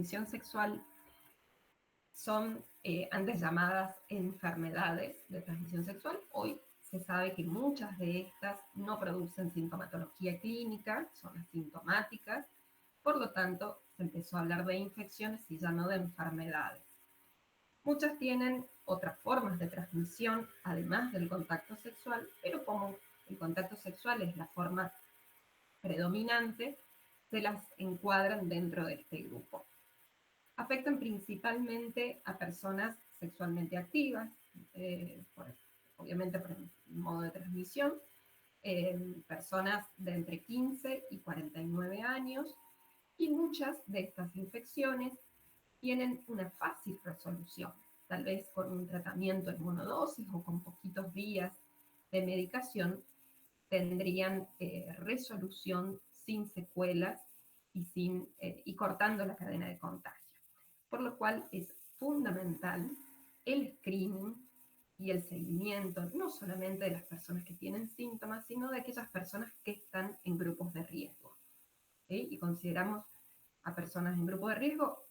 transmisión sexual son antes llamadas enfermedades de transmisión sexual. Hoy se sabe que muchas de estas no producen sintomatología clínica, son asintomáticas, por lo tanto se empezó a hablar de infecciones y ya no de enfermedades. Muchas tienen otras formas de transmisión, además del contacto sexual, pero como el contacto sexual es la forma predominante, se las encuadran dentro de este grupo. Afectan principalmente a personas sexualmente activas, obviamente por el modo de transmisión, personas de entre 15 y 49 años, y muchas de estas infecciones tienen una fácil resolución, tal vez con un tratamiento en monodosis o con poquitos días de medicación, tendrían resolución sin secuelas y cortando la cadena de contagio. Por lo cual es fundamental el screening y el seguimiento, no solamente de las personas que tienen síntomas, sino de aquellas personas que están en grupos de riesgo. ¿Sí? Y consideramos a personas en grupo de riesgo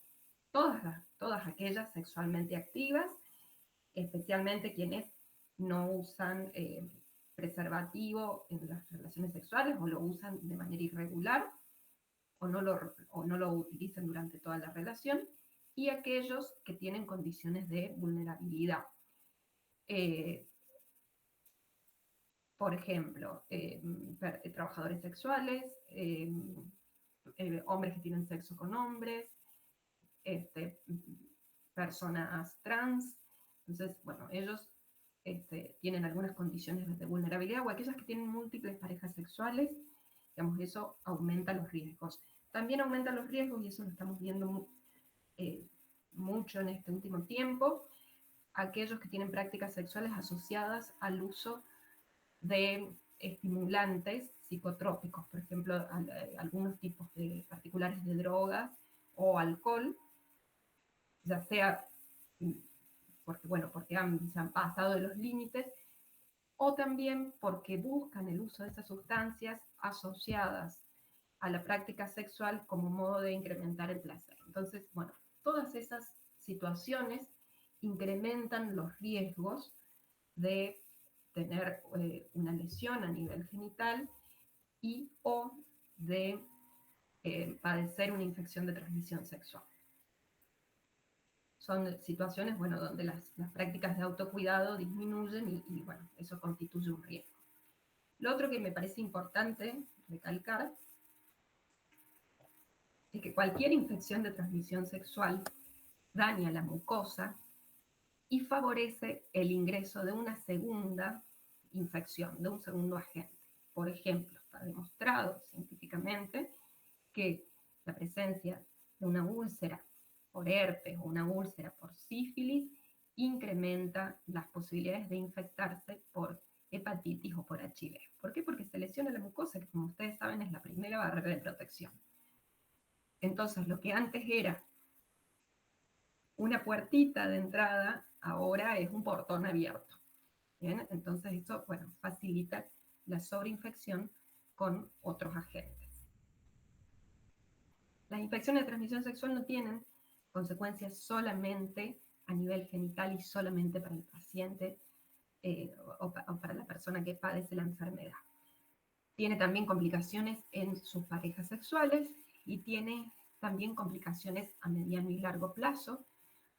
todas aquellas sexualmente activas, especialmente quienes no usan preservativo en las relaciones sexuales o lo usan de manera irregular o no lo utilizan durante toda la relación, y aquellos que tienen condiciones de vulnerabilidad. Por ejemplo, trabajadores sexuales, hombres que tienen sexo con hombres, personas trans. Entonces, bueno, ellos tienen algunas condiciones de vulnerabilidad, o aquellas que tienen múltiples parejas sexuales, digamos, eso aumenta los riesgos. También aumenta los riesgos, y eso lo estamos viendo mucho en este último tiempo, aquellos que tienen prácticas sexuales asociadas al uso de estimulantes psicotrópicos, por ejemplo, algunos tipos particulares de drogas o alcohol, ya sea porque se han pasado de los límites, o también porque buscan el uso de esas sustancias asociadas a la práctica sexual como modo de incrementar el placer. Entonces, bueno, todas esas situaciones incrementan los riesgos de tener una lesión a nivel genital y o de padecer una infección de transmisión sexual. Son situaciones, bueno, donde las prácticas de autocuidado disminuyen y, bueno, eso constituye un riesgo. Lo otro que me parece importante recalcar es que cualquier infección de transmisión sexual daña la mucosa y favorece el ingreso de una segunda infección, de un segundo agente. Por ejemplo, está demostrado científicamente que la presencia de una úlcera por herpes o una úlcera por sífilis incrementa las posibilidades de infectarse por hepatitis o por HIV. ¿Por qué? Porque se lesiona la mucosa, que como ustedes saben es la primera barrera de protección. Entonces, lo que antes era una puertita de entrada, ahora es un portón abierto. ¿Bien? Entonces, esto, bueno, facilita la sobreinfección con otros agentes. Las infecciones de transmisión sexual no tienen consecuencias solamente a nivel genital y solamente para el paciente o para la persona que padece la enfermedad. Tiene también complicaciones en sus parejas sexuales y tiene también complicaciones a mediano y largo plazo.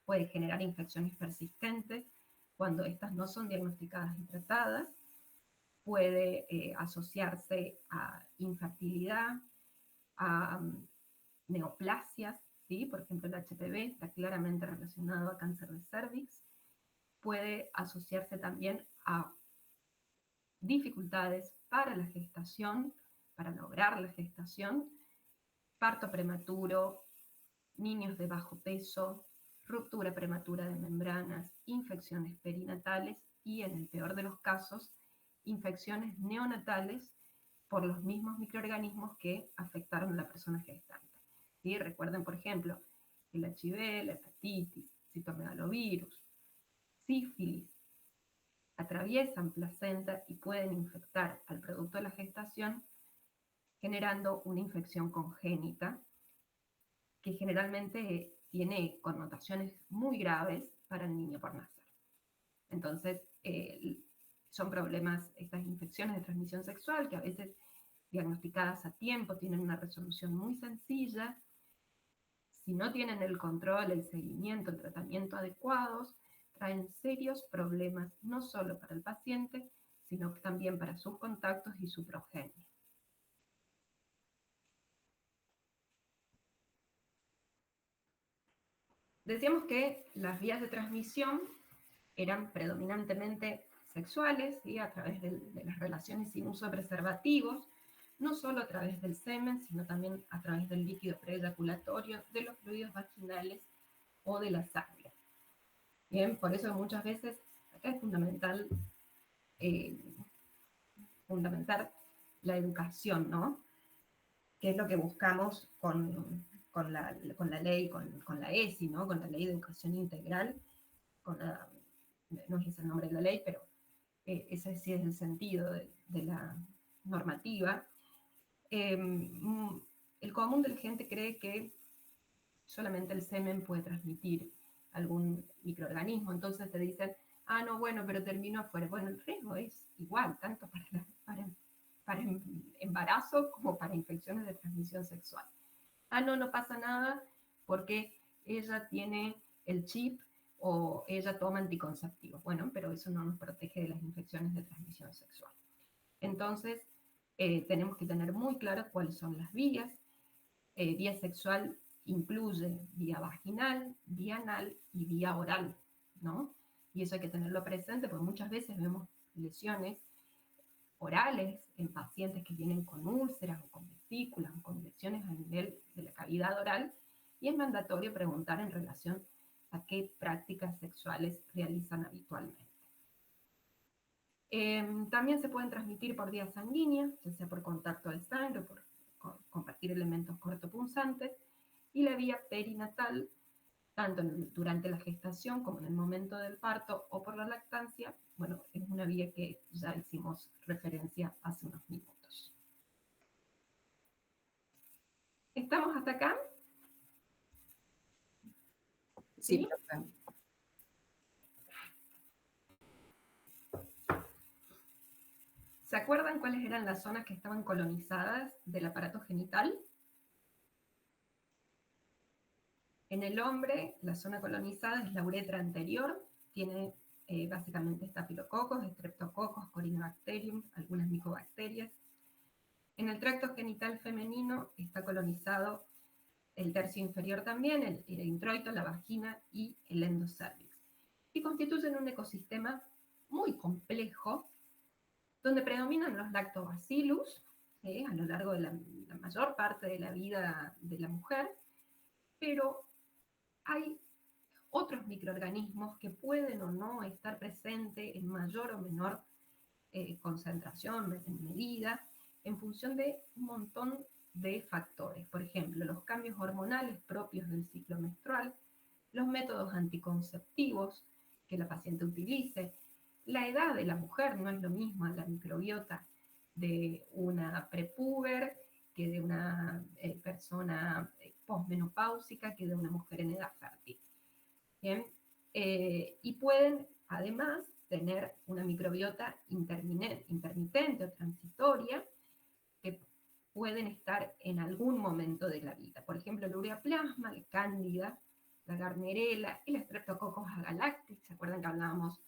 Puede generar infecciones persistentes cuando estas no son diagnosticadas y tratadas. Puede asociarse a infertilidad, a neoplasias, ¿sí? Por ejemplo, el HPV está claramente relacionado a cáncer de cervix. Puede asociarse también a dificultades para la gestación, para lograr la gestación, parto prematuro, niños de bajo peso, ruptura prematura de membranas, infecciones perinatales y, en el peor de los casos, infecciones neonatales por los mismos microorganismos que afectaron a la persona gestante. ¿Sí? Recuerden, por ejemplo, el HIV, la hepatitis, citomegalovirus, sífilis, atraviesan placenta y pueden infectar al producto de la gestación, generando una infección congénita que generalmente tiene connotaciones muy graves para el niño por nacer. Entonces, son problemas, estas infecciones de transmisión sexual, que a veces diagnosticadas a tiempo tienen una resolución muy sencilla. Si no tienen el control, el seguimiento, el tratamiento adecuados, traen serios problemas no solo para el paciente, sino también para sus contactos y su progenie. Decíamos que las vías de transmisión eran predominantemente sexuales, ¿sí? A través de las relaciones sin uso de preservativos, no solo a través del semen, sino también a través del líquido preeyaculatorio, de los fluidos vaginales o de la sangre. Bien, por eso muchas veces acá es eh, fundamental la educación, ¿no? Que es lo que buscamos con la ley, con la ESI, ¿no? Con la Ley de Educación Integral, no es ese el nombre de la ley, pero ese sí es el sentido de la normativa. El común de la gente cree que solamente el semen puede transmitir algún microorganismo, entonces te dicen, ah, no, bueno, pero termino afuera. Bueno, el riesgo es igual, tanto para embarazo como para infecciones de transmisión sexual. Ah, no, no pasa nada porque ella tiene el chip o ella toma anticonceptivos. Bueno, pero eso no nos protege de las infecciones de transmisión sexual. Entonces, tenemos que tener muy claro cuáles son las vías. Vía sexual incluye vía vaginal, vía anal y vía oral, ¿no? Y eso hay que tenerlo presente porque muchas veces vemos lesiones orales en pacientes que vienen con úlceras o con vesículas o con lesiones a nivel de la cavidad oral, y es mandatorio preguntar en relación a qué prácticas sexuales realizan habitualmente. También se pueden transmitir por vía sanguínea, ya sea por contacto de sangre o por compartir elementos cortopunzantes, y la vía perinatal, tanto durante la gestación como en el momento del parto o por la lactancia, bueno, es una vía que ya hicimos referencia hace unos minutos. ¿Estamos hasta acá? Sí, profe. ¿Se acuerdan cuáles eran las zonas que estaban colonizadas del aparato genital? En el hombre, la zona colonizada es la uretra anterior, tiene básicamente estafilococos, estreptococos, corinobacterium, algunas micobacterias. En el tracto genital femenino está colonizado el tercio inferior también, el introito, la vagina y el endocervix. Y constituyen un ecosistema muy complejo, donde predominan los lactobacillus a lo largo de la mayor parte de la vida de la mujer, pero hay otros microorganismos que pueden o no estar presentes en mayor o menor concentración, en medida, en función de un montón de factores. Por ejemplo, los cambios hormonales propios del ciclo menstrual, los métodos anticonceptivos que la paciente utilice, la edad de la mujer, no es lo mismo la microbiota de una prepuber que de una persona posmenopáusica que de una mujer en edad fértil. Bien, y pueden además tener una microbiota intermitente o transitoria que pueden estar en algún momento de la vida. Por ejemplo, el ureaplasma, el cándida, la garnerela, el streptococcus agalactis. ¿Se acuerdan que hablábamos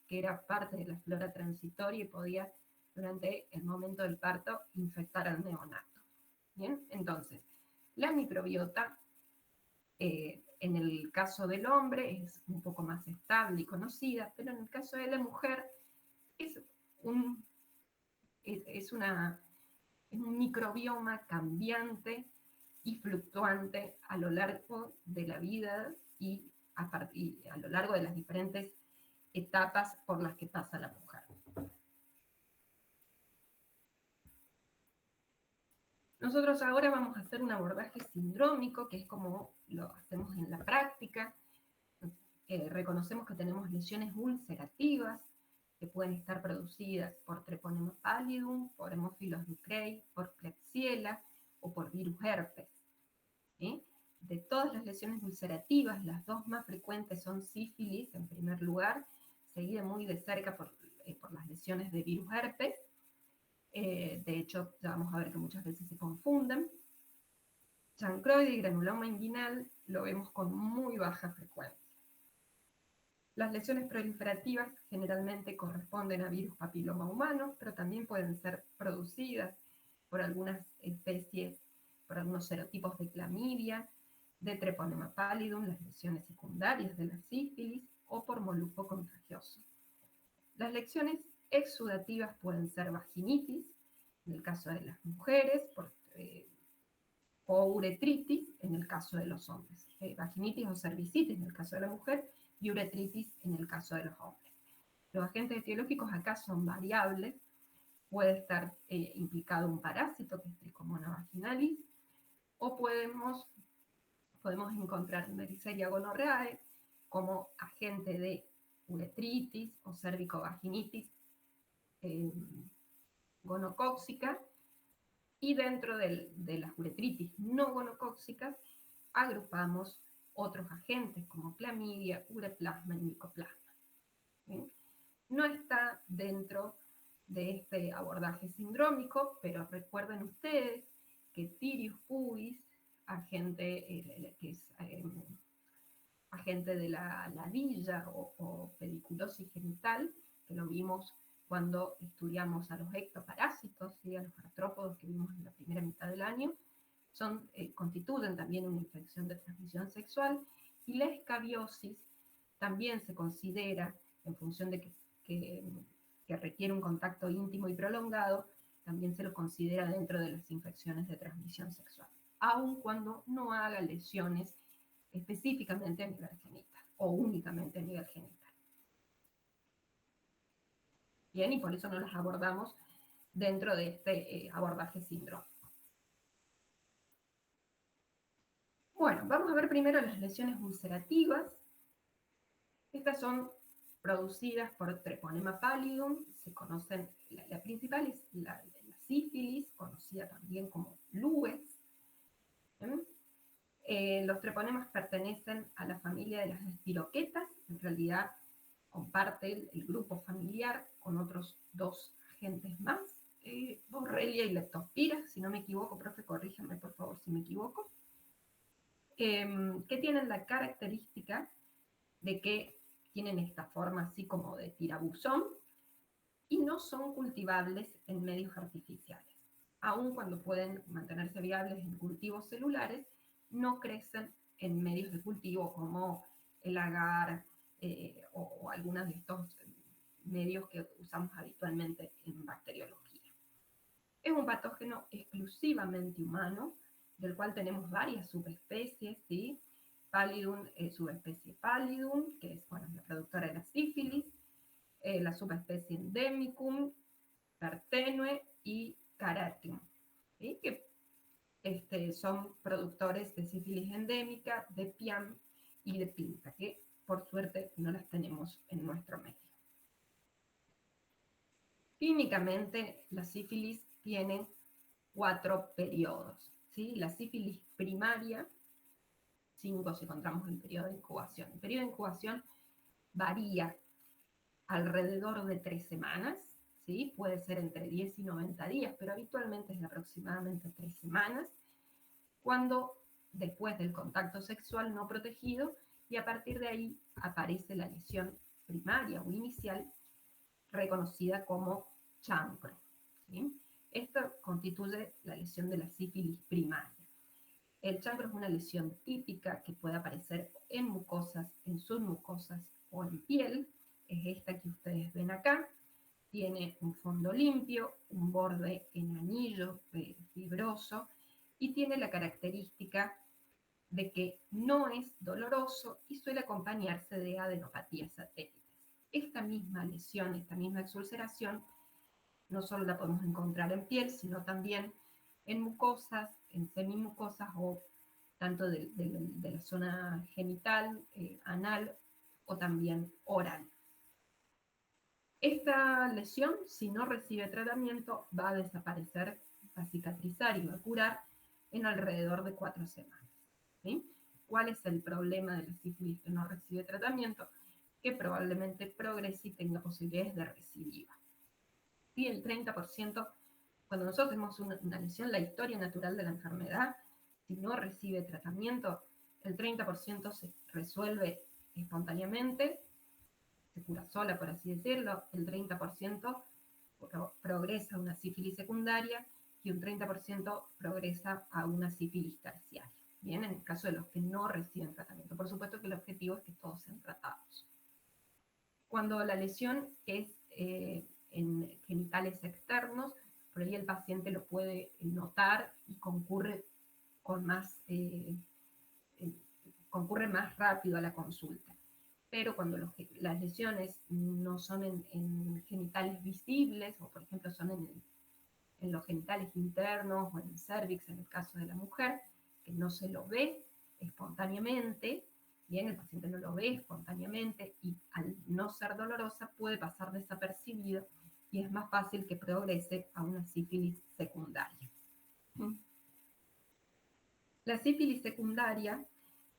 que era parte de la flora transitoria y podía durante el momento del parto infectar al neonato? Bien, entonces, la microbiota en el caso del hombre es un poco más estable y conocida, pero en el caso de la mujer es un, es una, es un microbioma cambiante y fluctuante a lo largo de la vida y a lo largo de las diferentes etapas por las que pasa la mujer. Nosotros ahora vamos a hacer un abordaje sindrómico, que es como lo hacemos en la práctica. Reconocemos que tenemos lesiones ulcerativas que pueden estar producidas por Treponema pallidum, por Haemophilus ducreyi, por Klebsiella o por virus herpes. ¿Sí? de todas las lesiones ulcerativas, las dos más frecuentes son sífilis, en primer lugar, seguida muy de cerca por las lesiones de virus herpes. De hecho, ya vamos a ver que muchas veces se confunden. Chancroide y granuloma inguinal lo vemos con muy baja frecuencia. Las lesiones proliferativas generalmente corresponden a virus papiloma humano, pero también pueden ser producidas por algunas especies, por algunos serotipos de clamidia, de Treponema pallidum, las lesiones secundarias de la sífilis, o por molusco contagioso. Las lesiones exudativas pueden ser vaginitis, en el caso de las mujeres, o uretritis, en el caso de los hombres. Vaginitis o cervicitis, en el caso de la mujer, y uretritis, en el caso de los hombres. Los agentes etiológicos acá son variables. Puede estar implicado un parásito, que es Trichomonas vaginalis, o podemos encontrar Neisseria gonorrhoeae como agente de uretritis o cervicovaginitis gonocóxica, y dentro de las uretritis no gonocóxicas agrupamos otros agentes como clamidia, ureplasma y micoplasma. ¿Sí? No está dentro de este abordaje sindrómico, pero recuerden ustedes que Tirius pubis, que es agente de la ladilla o pediculosis genital, que lo vimos cuando estudiamos a los ectoparásitos y a los artrópodos que vimos en la primera mitad del año, constituyen también una infección de transmisión sexual, y la escabiosis también se considera, en función de que requiere un contacto íntimo y prolongado, también se lo considera dentro de las infecciones de transmisión sexual, aun cuando no haga lesiones específicamente a nivel genital o únicamente a nivel genital. Bien, y por eso no las abordamos dentro de este abordaje síndrome. Bueno, vamos a ver primero las lesiones ulcerativas. Estas son producidas por Treponema pallidum. Se conocen, la principal es la sífilis, conocida también como lues. Los treponemas pertenecen a la familia de las espiroquetas. En realidad comparte el grupo familiar con otros dos agentes más, Borrelia y Leptospira, si no me equivoco, profe, corríjame por favor si me equivoco, que tienen la característica de que tienen esta forma así como de tirabuzón y no son cultivables en medios artificiales. Aun cuando pueden mantenerse viables en cultivos celulares, no crecen en medios de cultivo como el agar o algunos de estos medios que usamos habitualmente en bacteriología. Es un patógeno exclusivamente humano, del cual tenemos varias subespecies, ¿sí? Pallidum, subespecie Pallidum, que es la productora de la sífilis, la subespecie Endemicum, Pertenue y Caratium, ¿sí? Que son productores de sífilis endémica, de piam y de pinta, que por suerte no las tenemos en nuestro medio. Clínicamente, la sífilis tiene 4 periodos, ¿sí? La sífilis primaria, 5 si contamos el periodo de incubación. El periodo de incubación varía alrededor de 3 semanas, ¿sí? Puede ser entre 10 y 90 días, pero habitualmente es de aproximadamente 3 semanas, cuando después del contacto sexual no protegido, y a partir de ahí aparece la lesión primaria o inicial, reconocida como chancro, ¿sí? Esto constituye la lesión de la sífilis primaria. El chancro es una lesión típica que puede aparecer en mucosas, en submucosas o en piel. Es esta que ustedes ven acá. Tiene un fondo limpio, un borde en anillo fibroso, y tiene la característica de que no es doloroso y suele acompañarse de adenopatías satélites. Esta misma lesión, esta misma exulceración, no solo la podemos encontrar en piel, sino también en mucosas, en semimucosas o tanto de la zona genital, anal o también oral. Esta lesión, si no recibe tratamiento, va a desaparecer, va a cicatrizar y va a curar en alrededor de 4 semanas. ¿sí? ¿Cuál es el problema de la sífilis que no recibe tratamiento? Que probablemente progrese y tenga posibilidades de recidiva. Y el 30%, cuando nosotros tenemos una lesión, la historia natural de la enfermedad, si no recibe tratamiento, el 30% se resuelve espontáneamente, se cura sola, por así decirlo, el 30% progresa a una sífilis secundaria y un 30% progresa a una sífilis terciaria. Bien, en el caso de los que no reciben tratamiento. Por supuesto que el objetivo es que todos sean tratados. Cuando la lesión es en genitales externos, por ahí el paciente lo puede notar y concurre más rápido a la consulta. Pero cuando las lesiones no son en genitales visibles, o por ejemplo son en los genitales internos o en el cervix, en el caso de la mujer, que no se lo ve espontáneamente, bien, el paciente no lo ve espontáneamente y al no ser dolorosa puede pasar desapercibido y es más fácil que progrese a una sífilis secundaria. La sífilis secundaria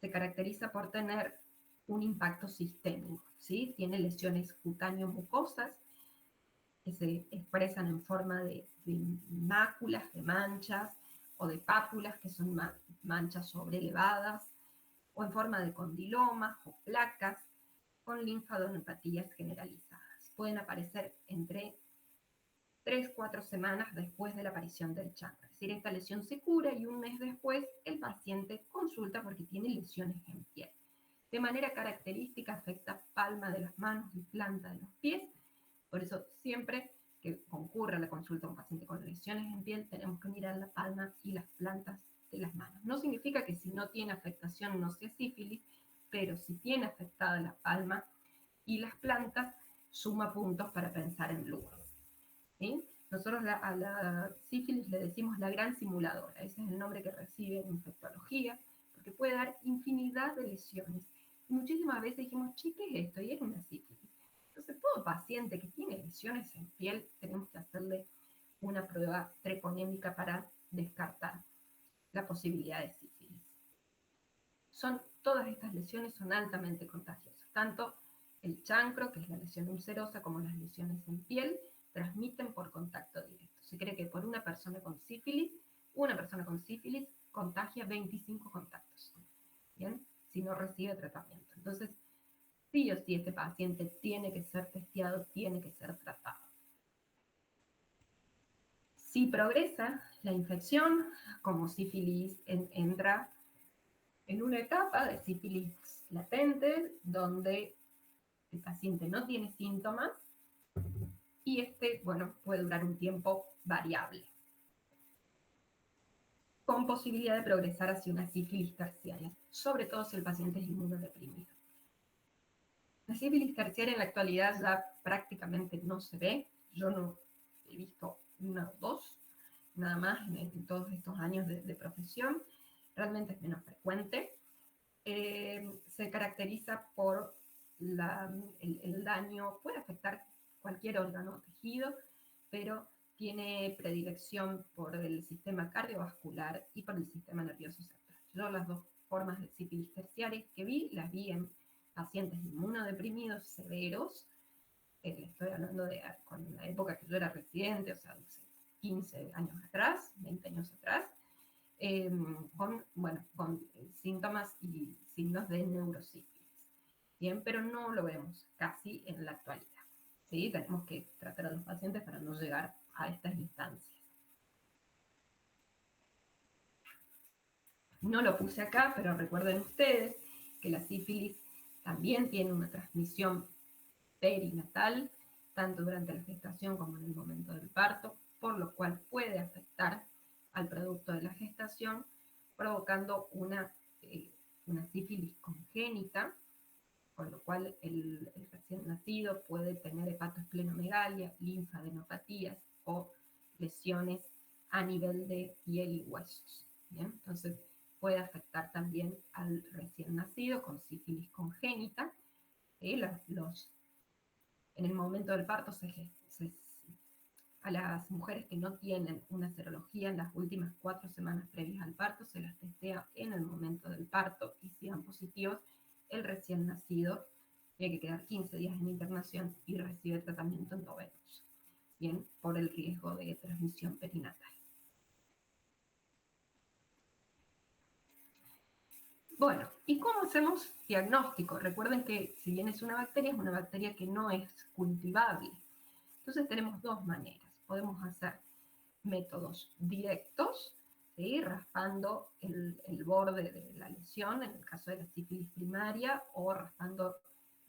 se caracteriza por tener un impacto sistémico, ¿sí? Tiene lesiones cutáneo-mucosas que se expresan en forma de máculas, de manchas, o de pápulas, que son manchas sobrelevadas, o en forma de condilomas o placas, con linfadenopatías generalizadas. Pueden aparecer entre 3-4 semanas después de la aparición del chancro. Es decir, esta lesión se cura y un mes después el paciente consulta porque tiene lesiones en piel. De manera característica afecta palma de las manos y planta de los pies. Por eso siempre que concurra la consulta a un paciente con lesiones en piel, tenemos que mirar la palma y las plantas de las manos. No significa que si no tiene afectación no sea sífilis, pero si tiene afectada la palma y las plantas, suma puntos para pensar en lupus. ¿Sí? Nosotros a la sífilis le decimos la gran simuladora, ese es el nombre que recibe en infectología, porque puede dar infinidad de lesiones. Y muchísimas veces dijimos, che, ¿qué es esto? Y era una sífilis. Entonces, todo paciente que tiene lesiones en piel, tenemos que hacerle una prueba treponémica para descartar la posibilidad de sífilis. Todas estas lesiones son altamente contagiosas, tanto el chancro, que es la lesión ulcerosa, como las lesiones en piel, transmiten por contacto directo. Se cree que por una persona con sífilis contagia 25 contactos, ¿bien? Si no recibe tratamiento. Entonces, sí o sí este paciente tiene que ser testeado, tiene que ser tratado. Si progresa la infección, como sífilis entra en una etapa de sífilis latente, donde el paciente no tiene síntomas y puede durar un tiempo variable, con posibilidad de progresar hacia una sífilis terciaria, sobre todo si el paciente es inmunodeprimido. La sífilis terciaria en la actualidad ya prácticamente no se ve. Yo no he visto una o dos, nada más en todos estos años de profesión. Realmente es menos frecuente. Se caracteriza por el daño, puede afectar cualquier órgano o tejido, pero tiene predilección por el sistema cardiovascular y por el sistema nervioso central. Yo las dos formas de sífilis terciaria que las vi en pacientes inmunodeprimidos severos. Estoy hablando con la época que yo era residente, o sea, 15 años atrás, 20 años atrás, con síntomas y signos de neurosífilis. Bien, pero no lo vemos casi en la actualidad. ¿Sí? Tenemos que tratar a los pacientes para no llegar a estas instancias. No lo puse acá, pero recuerden ustedes que la sífilis también tiene una transmisión perinatal, tanto durante la gestación como en el momento del parto, por lo cual puede afectar al producto de la gestación, provocando una sífilis congénita, con lo cual el recién nacido puede tener hepatoesplenomegalia, linfadenopatías o lesiones a nivel de piel y huesos. ¿Bien? Entonces puede afectar también al recién nacido con sífilis congénita. En el momento del parto se A las mujeres que no tienen una serología en las últimas 4 semanas previas al parto, se las testea en el momento del parto y si dan positivos, el recién nacido tiene que quedar 15 días en internación y recibe tratamiento endovenoso, bien, por el riesgo de transmisión perinatal. Bueno, ¿y cómo hacemos diagnóstico? Recuerden que si bien es una bacteria que no es cultivable. Entonces tenemos dos maneras. Podemos hacer métodos directos, ¿sí? Raspando el borde de la lesión, en el caso de la sífilis primaria, o raspando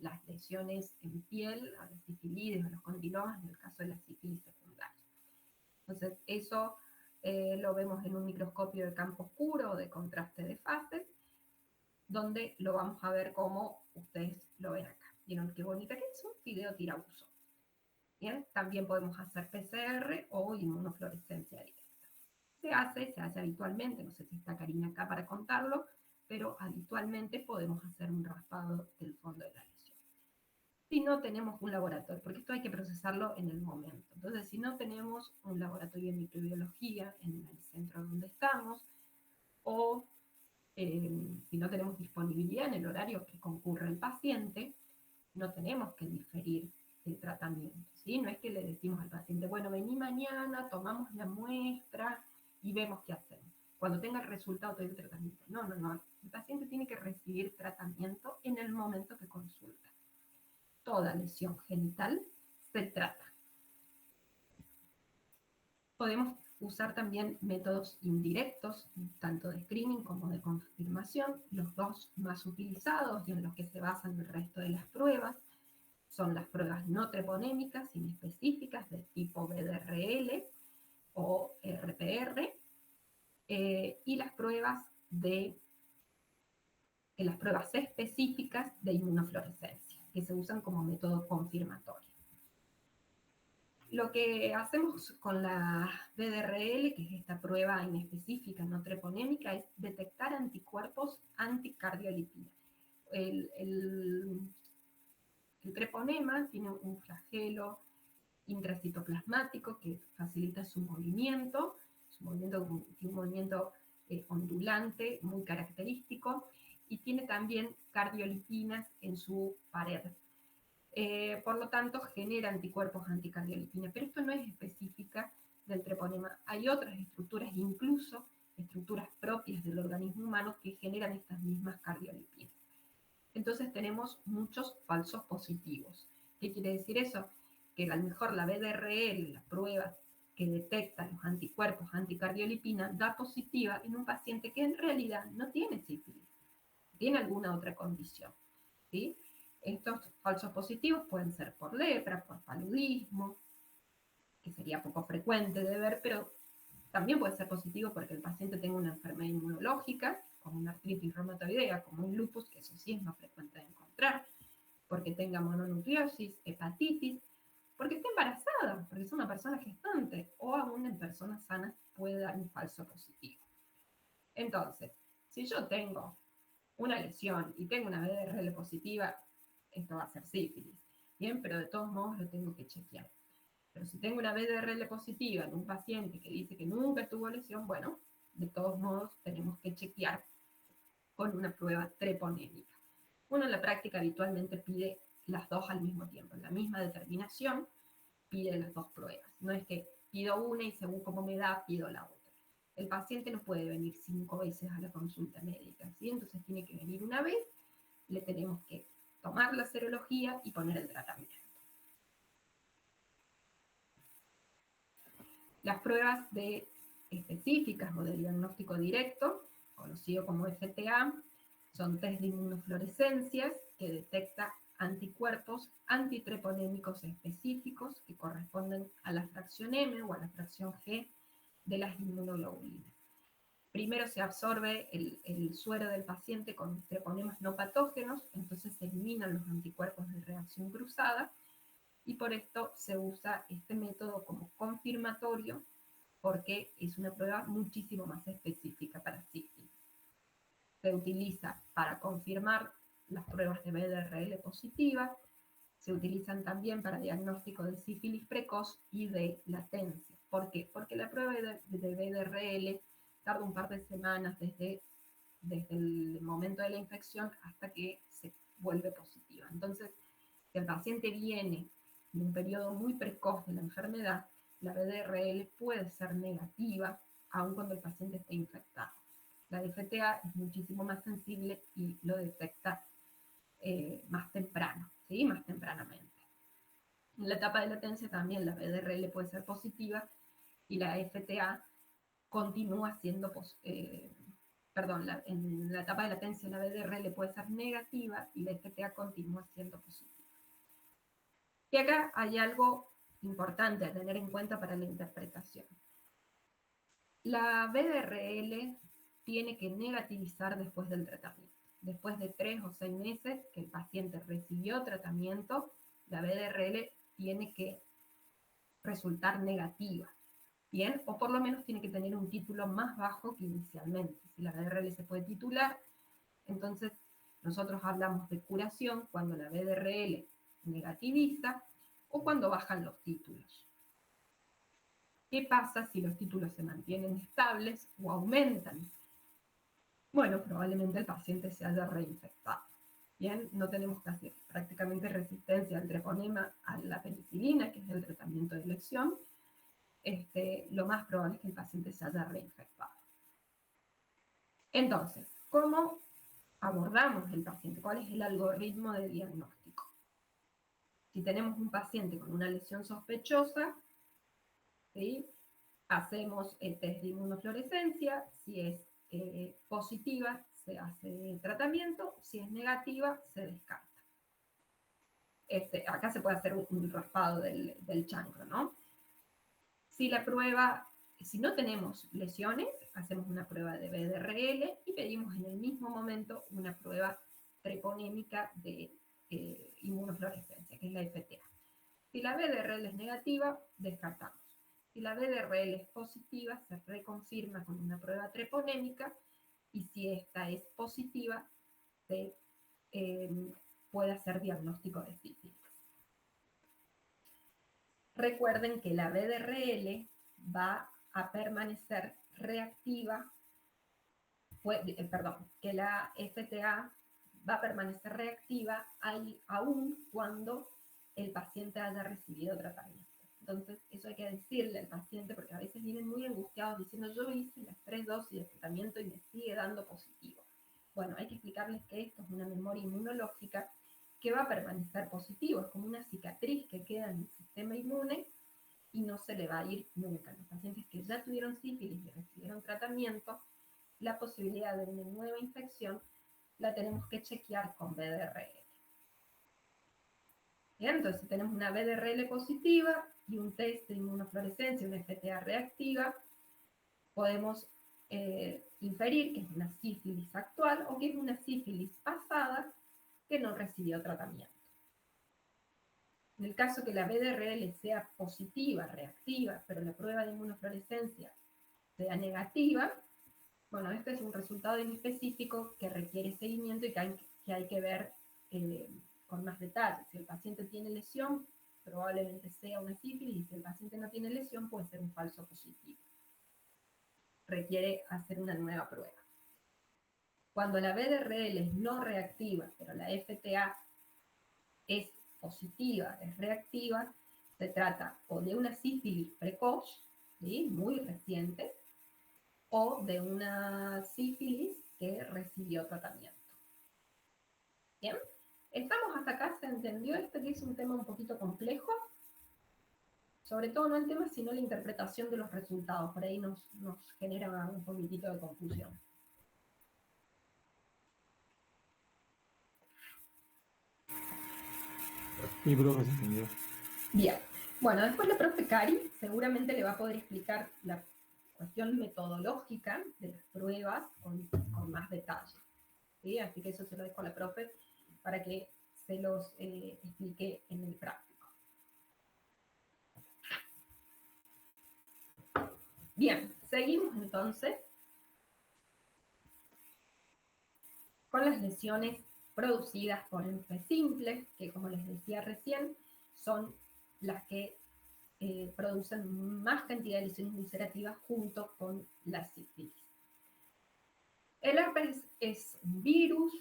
las lesiones en piel, a las sifilides o los condilomas, en el caso de la sífilis secundaria. Entonces, eso lo vemos en un microscopio de campo oscuro o de contraste de fases, donde lo vamos a ver como ustedes lo ven acá. ¿Vieron qué bonita que es? Un fideo tirabuzo. Bien, también podemos hacer PCR o inmunofluorescencia directa. Se hace habitualmente, no sé si está Karina acá para contarlo, pero habitualmente podemos hacer un raspado del fondo de la lesión. Si no tenemos un laboratorio, porque esto hay que procesarlo en el momento. Entonces, si no tenemos un laboratorio de microbiología en el centro donde estamos, o si no tenemos disponibilidad en el horario que concurre el paciente, no tenemos que diferir el tratamiento, ¿sí? No es que le decimos al paciente, bueno, vení mañana, tomamos la muestra y vemos qué hacemos. Cuando tenga el resultado del tratamiento. No, no, no. El paciente tiene que recibir tratamiento en el momento que consulta. Toda lesión genital se trata. Podemos usar también métodos indirectos, tanto de screening como de confirmación. Los dos más utilizados y en los que se basan el resto de las pruebas son las pruebas no treponémicas inespecíficas de tipo BDRL o RPR y las pruebas específicas de inmunofluorescencia, que se usan como método confirmatorio. Lo que hacemos con la BDRL, que es esta prueba inespecífica no treponémica, es detectar anticuerpos anticardiolipina. El treponema tiene un flagelo intracitoplasmático que facilita su movimiento tiene un movimiento ondulante muy característico y tiene también cardiolipinas en su pared. Por lo tanto, genera anticuerpos anticardiolipina, pero esto no es específica del treponema. Hay otras estructuras, incluso estructuras propias del organismo humano, que generan estas mismas cardiolipinas. Entonces tenemos muchos falsos positivos. ¿Qué quiere decir eso? Que a lo mejor la BDRL, la prueba que detecta los anticuerpos anticardiolipina, da positiva en un paciente que en realidad no tiene sífilis, tiene alguna otra condición, ¿sí? Estos falsos positivos pueden ser por lepra, por paludismo, que sería poco frecuente de ver, pero también puede ser positivo porque el paciente tenga una enfermedad inmunológica, como una artritis reumatoidea, como un lupus, que eso sí es más frecuente de encontrar, porque tenga mononucleosis, hepatitis, porque esté embarazada, porque es una persona gestante, o aún en personas sanas puede dar un falso positivo. Entonces, si yo tengo una lesión y tengo una BDRL positiva, esto va a ser sífilis, ¿bien? Pero de todos modos lo tengo que chequear. Pero si tengo una BDRL positiva en un paciente que dice que nunca tuvo lesión, bueno, de todos modos tenemos que chequear con una prueba treponémica. Uno en la práctica habitualmente pide las dos al mismo tiempo, en la misma determinación pide las dos pruebas. No es que pido una y según cómo me da, pido la otra. El paciente no puede venir 5 veces a la consulta médica, ¿sí? Entonces tiene que venir una vez, le tenemos que tomar la serología y poner el tratamiento. Las pruebas específicas o de diagnóstico directo, conocido como FTA, son test de inmunofluorescencias que detecta anticuerpos antitreponémicos específicos que corresponden a la fracción M o a la fracción G de las inmunoglobulinas. Primero se absorbe el suero del paciente con treponemas no patógenos, entonces se eliminan los anticuerpos de reacción cruzada, y por esto se usa este método como confirmatorio porque es una prueba muchísimo más específica para sífilis. Se utiliza para confirmar las pruebas de BDRL positiva, Se utilizan también para diagnóstico de sífilis precoz y de latencia. ¿Por qué? Porque la prueba de BDRL tarda un par de semanas desde el momento de la infección hasta que se vuelve positiva. Entonces, si el paciente viene en un periodo muy precoz de la enfermedad, la BDRL puede ser negativa, aun cuando el paciente esté infectado. La FTA es muchísimo más sensible y lo detecta más temprano, ¿sí? Más tempranamente. En la etapa de latencia también la BDRL puede ser positiva y la FTA continúa siendo en la etapa de latencia la BDRL puede ser negativa y la FTA continúa siendo positiva. Y acá hay algo importante a tener en cuenta para la interpretación. La BDRL tiene que negativizar después del tratamiento. Después de 3 o 6 meses que el paciente recibió tratamiento, la BDRL tiene que resultar negativa. Bien, o por lo menos tiene que tener un título más bajo que inicialmente. Si la BDRL se puede titular, entonces nosotros hablamos de curación cuando la BDRL negativiza o cuando bajan los títulos. ¿Qué pasa si los títulos se mantienen estables o aumentan? Bueno, probablemente el paciente se haya reinfectado. Bien, no tenemos casi prácticamente resistencia al treponema, a la penicilina, que es el tratamiento de elección. Lo más probable es que el paciente se haya reinfectado. Entonces, ¿cómo abordamos el paciente? ¿Cuál es el algoritmo de diagnóstico? Si tenemos un paciente con una lesión sospechosa, ¿sí? Hacemos el test de inmunofluorescencia. Si es positiva, se hace tratamiento. Si es negativa, se descarta. Acá se puede hacer un raspado del chancro, ¿no? Si no tenemos lesiones, hacemos una prueba de BDRL y pedimos en el mismo momento una prueba treponémica de inmunofluorescencia, que es la FTA. Si la BDRL es negativa, descartamos. Si la BDRL es positiva, se reconfirma con una prueba treponémica y si esta es positiva, se puede hacer diagnóstico de sífilis. Recuerden que la BDRL va a permanecer reactiva, que la FTA va a permanecer reactiva aún cuando el paciente haya recibido tratamiento. Entonces, eso hay que decirle al paciente, porque a veces vienen muy angustiados diciendo, yo hice las 3 dosis de tratamiento y me sigue dando positivo. Bueno, hay que explicarles que esto es una memoria inmunológica que va a permanecer positivo, es como una cicatriz que queda en el sistema inmune y no se le va a ir nunca. Los pacientes que ya tuvieron sífilis y recibieron tratamiento, la posibilidad de una nueva infección la tenemos que chequear con BDRL. Bien, entonces tenemos una BDRL positiva y un test de inmunofluorescencia, una FTA reactiva, podemos inferir que es una sífilis actual o que es una sífilis pasada que no recibió tratamiento. En el caso que la BDRL sea positiva, reactiva, pero la prueba de inmunofluorescencia sea negativa, bueno, este es un resultado inespecífico que requiere seguimiento y que hay que ver con más detalle. Si el paciente tiene lesión, probablemente sea una sífilis, y si el paciente no tiene lesión, puede ser un falso positivo. Requiere hacer una nueva prueba. Cuando la BDRL es no reactiva, pero la FTA es positiva, es reactiva, se trata o de una sífilis precoz, ¿sí? Muy reciente, o de una sífilis que recibió tratamiento. ¿Bien? ¿Estamos hasta acá? ¿Se entendió esto que es un tema un poquito complejo? Sobre todo no el tema, sino la interpretación de los resultados. Por ahí nos genera un poquitito de confusión. Sí, profe, se entendió. Bien. Bueno, después la profe Cari seguramente le va a poder explicar la cuestión metodológica de las pruebas con más detalle. ¿Sí? Así que eso se lo dejo a la profe para que se los explique en el práctico. Bien, seguimos entonces con las lesiones producidas por herpes simple, que como les decía recién, son las que producen más cantidad de lesiones ulcerativas junto con la sífilis. El herpes es un virus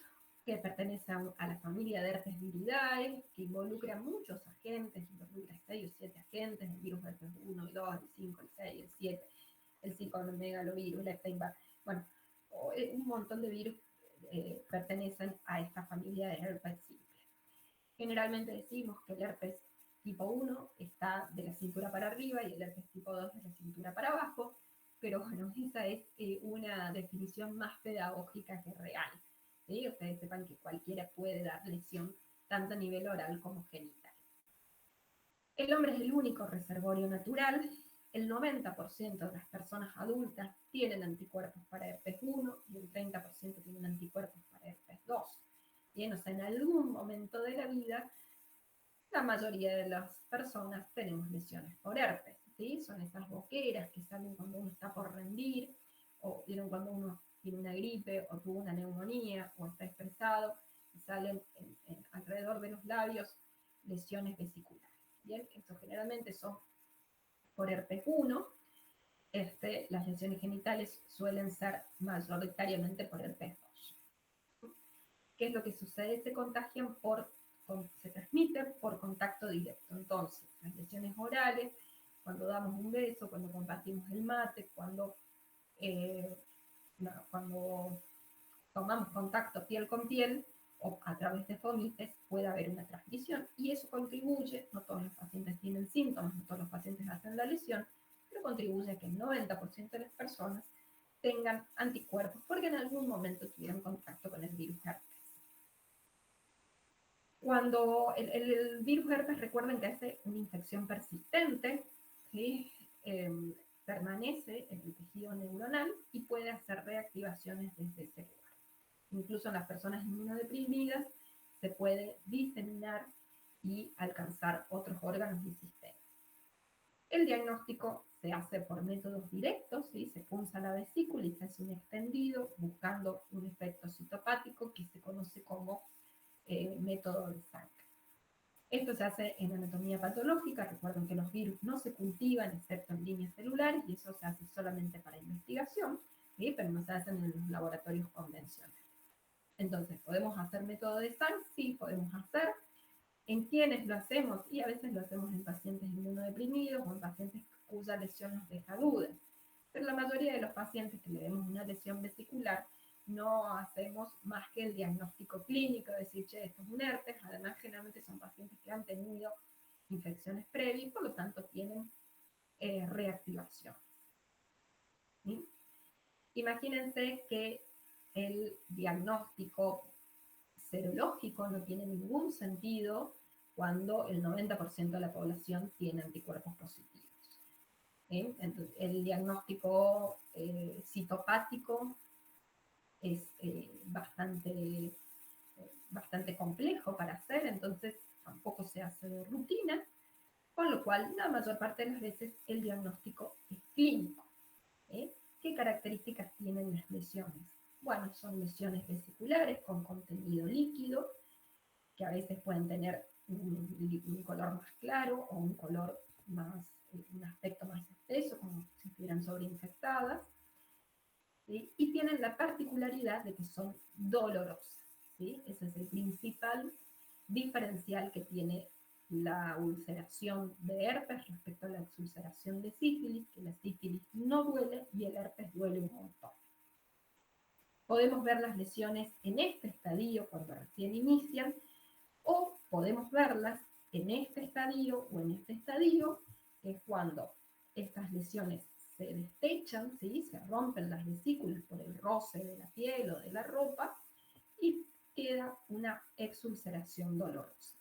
que pertenece a la familia de herpes viridae, que involucra a muchos agentes, involucra 6 o 7 agentes, el virus herpes 1, el 2, el 5, el 6, el 7, el citomegalovirus, el Epstein-Barr, bueno, un montón de virus pertenecen a esta familia de herpes simple. Generalmente decimos que el herpes tipo 1 está de la cintura para arriba y el herpes tipo 2 de la cintura para abajo, pero bueno, esa es una definición más pedagógica que real. ¿Sí? Ustedes sepan que cualquiera puede dar lesión tanto a nivel oral como genital. El hombre es el único reservorio natural. El 90% de las personas adultas tienen anticuerpos para herpes 1 y el 30% tienen anticuerpos para herpes 2. Bien, o sea, en algún momento de la vida, la mayoría de las personas tenemos lesiones por herpes, ¿sí? Son esas boqueras que salen cuando uno está por rendir, o vieron cuando uno tiene una gripe, o tuvo una neumonía, o está estresado, y salen alrededor de los labios lesiones vesiculares. Bien, esto generalmente son por herpes 1, las lesiones genitales suelen ser mayoritariamente por herpes 2. ¿Qué es lo que sucede? Se contagian se transmiten por contacto directo. Entonces, las lesiones orales, cuando damos un beso, cuando compartimos el mate, cuando tomamos contacto piel con piel o a través de fomites, puede haber una transmisión. Y eso contribuye, no todos los pacientes tienen síntomas, no todos los pacientes hacen la lesión, pero contribuye a que el 90% de las personas tengan anticuerpos porque en algún momento tuvieron contacto con el virus herpes. Cuando el virus herpes, recuerden que es una infección persistente, ¿sí? Permanece en el tejido neuronal y puede hacer reactivaciones desde ese lugar. Incluso en las personas inmunodeprimidas se puede diseminar y alcanzar otros órganos y sistemas. El diagnóstico se hace por métodos directos, ¿sí? Se punza la vesícula y se hace un extendido buscando un efecto citopático que se conoce como método de Salk. Esto se hace en anatomía patológica. Recuerden que los virus no se cultivan excepto en líneas celulares y eso se hace solamente para investigación, ¿sí? Pero no se hacen en los laboratorios convencionales. Entonces, ¿podemos hacer método de Salk? Sí, podemos hacer. ¿En quiénes lo hacemos? Y a veces lo hacemos en pacientes inmunodeprimidos o en pacientes cuya lesión nos deja dudas. Pero la mayoría de los pacientes que le vemos una lesión vesicular no hacemos más que el diagnóstico clínico, decir, che, esto es un herpes. Además, generalmente son pacientes que han tenido infecciones previas y por lo tanto tienen reactivación. ¿Sí? Imagínense que el diagnóstico serológico no tiene ningún sentido cuando el 90% de la población tiene anticuerpos positivos. Entonces, el diagnóstico citopático es bastante complejo para hacer, entonces tampoco se hace de rutina, con lo cual la mayor parte de las veces el diagnóstico es clínico. ¿Qué características tienen las lesiones? Bueno, son lesiones vesiculares con contenido líquido, que a veces pueden tener un color más claro o un color más, un aspecto más espeso, como si estuvieran sobreinfectadas. ¿Sí? Y tienen la particularidad de que son dolorosas. ¿Sí? Ese es el principal diferencial que tiene la ulceración de herpes respecto a la ulceración de sífilis, que la sífilis no duele y el herpes duele un montón. Podemos ver las lesiones en este estadio cuando recién inician, o podemos verlas en este estadio o en este estadio, que es cuando estas lesiones se destechan, ¿sí? Se rompen las vesículas por el roce de la piel o de la ropa y queda una exulceración dolorosa.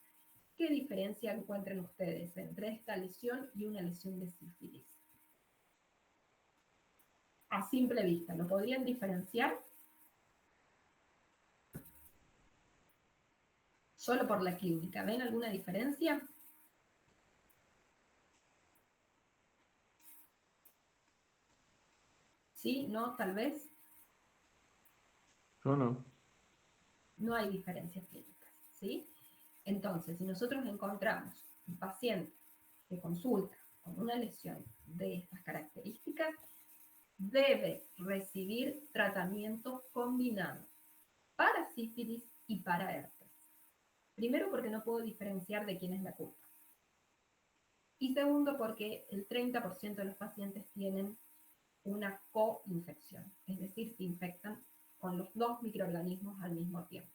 ¿Qué diferencia encuentran ustedes entre esta lesión y una lesión de sífilis? A simple vista, ¿lo podrían diferenciar? Solo por la clínica, ¿ven alguna diferencia? ¿Sí? ¿No? Tal vez. Yo no. no hay diferencias clínicas, ¿sí? Entonces, si nosotros encontramos un paciente que consulta con una lesión de estas características, debe recibir tratamiento combinado para sífilis y para herpes. Primero, porque no puedo diferenciar de quién es la culpa. Y segundo, porque el 30% de los pacientes tienen una coinfección, es decir, se infectan con los dos microorganismos al mismo tiempo.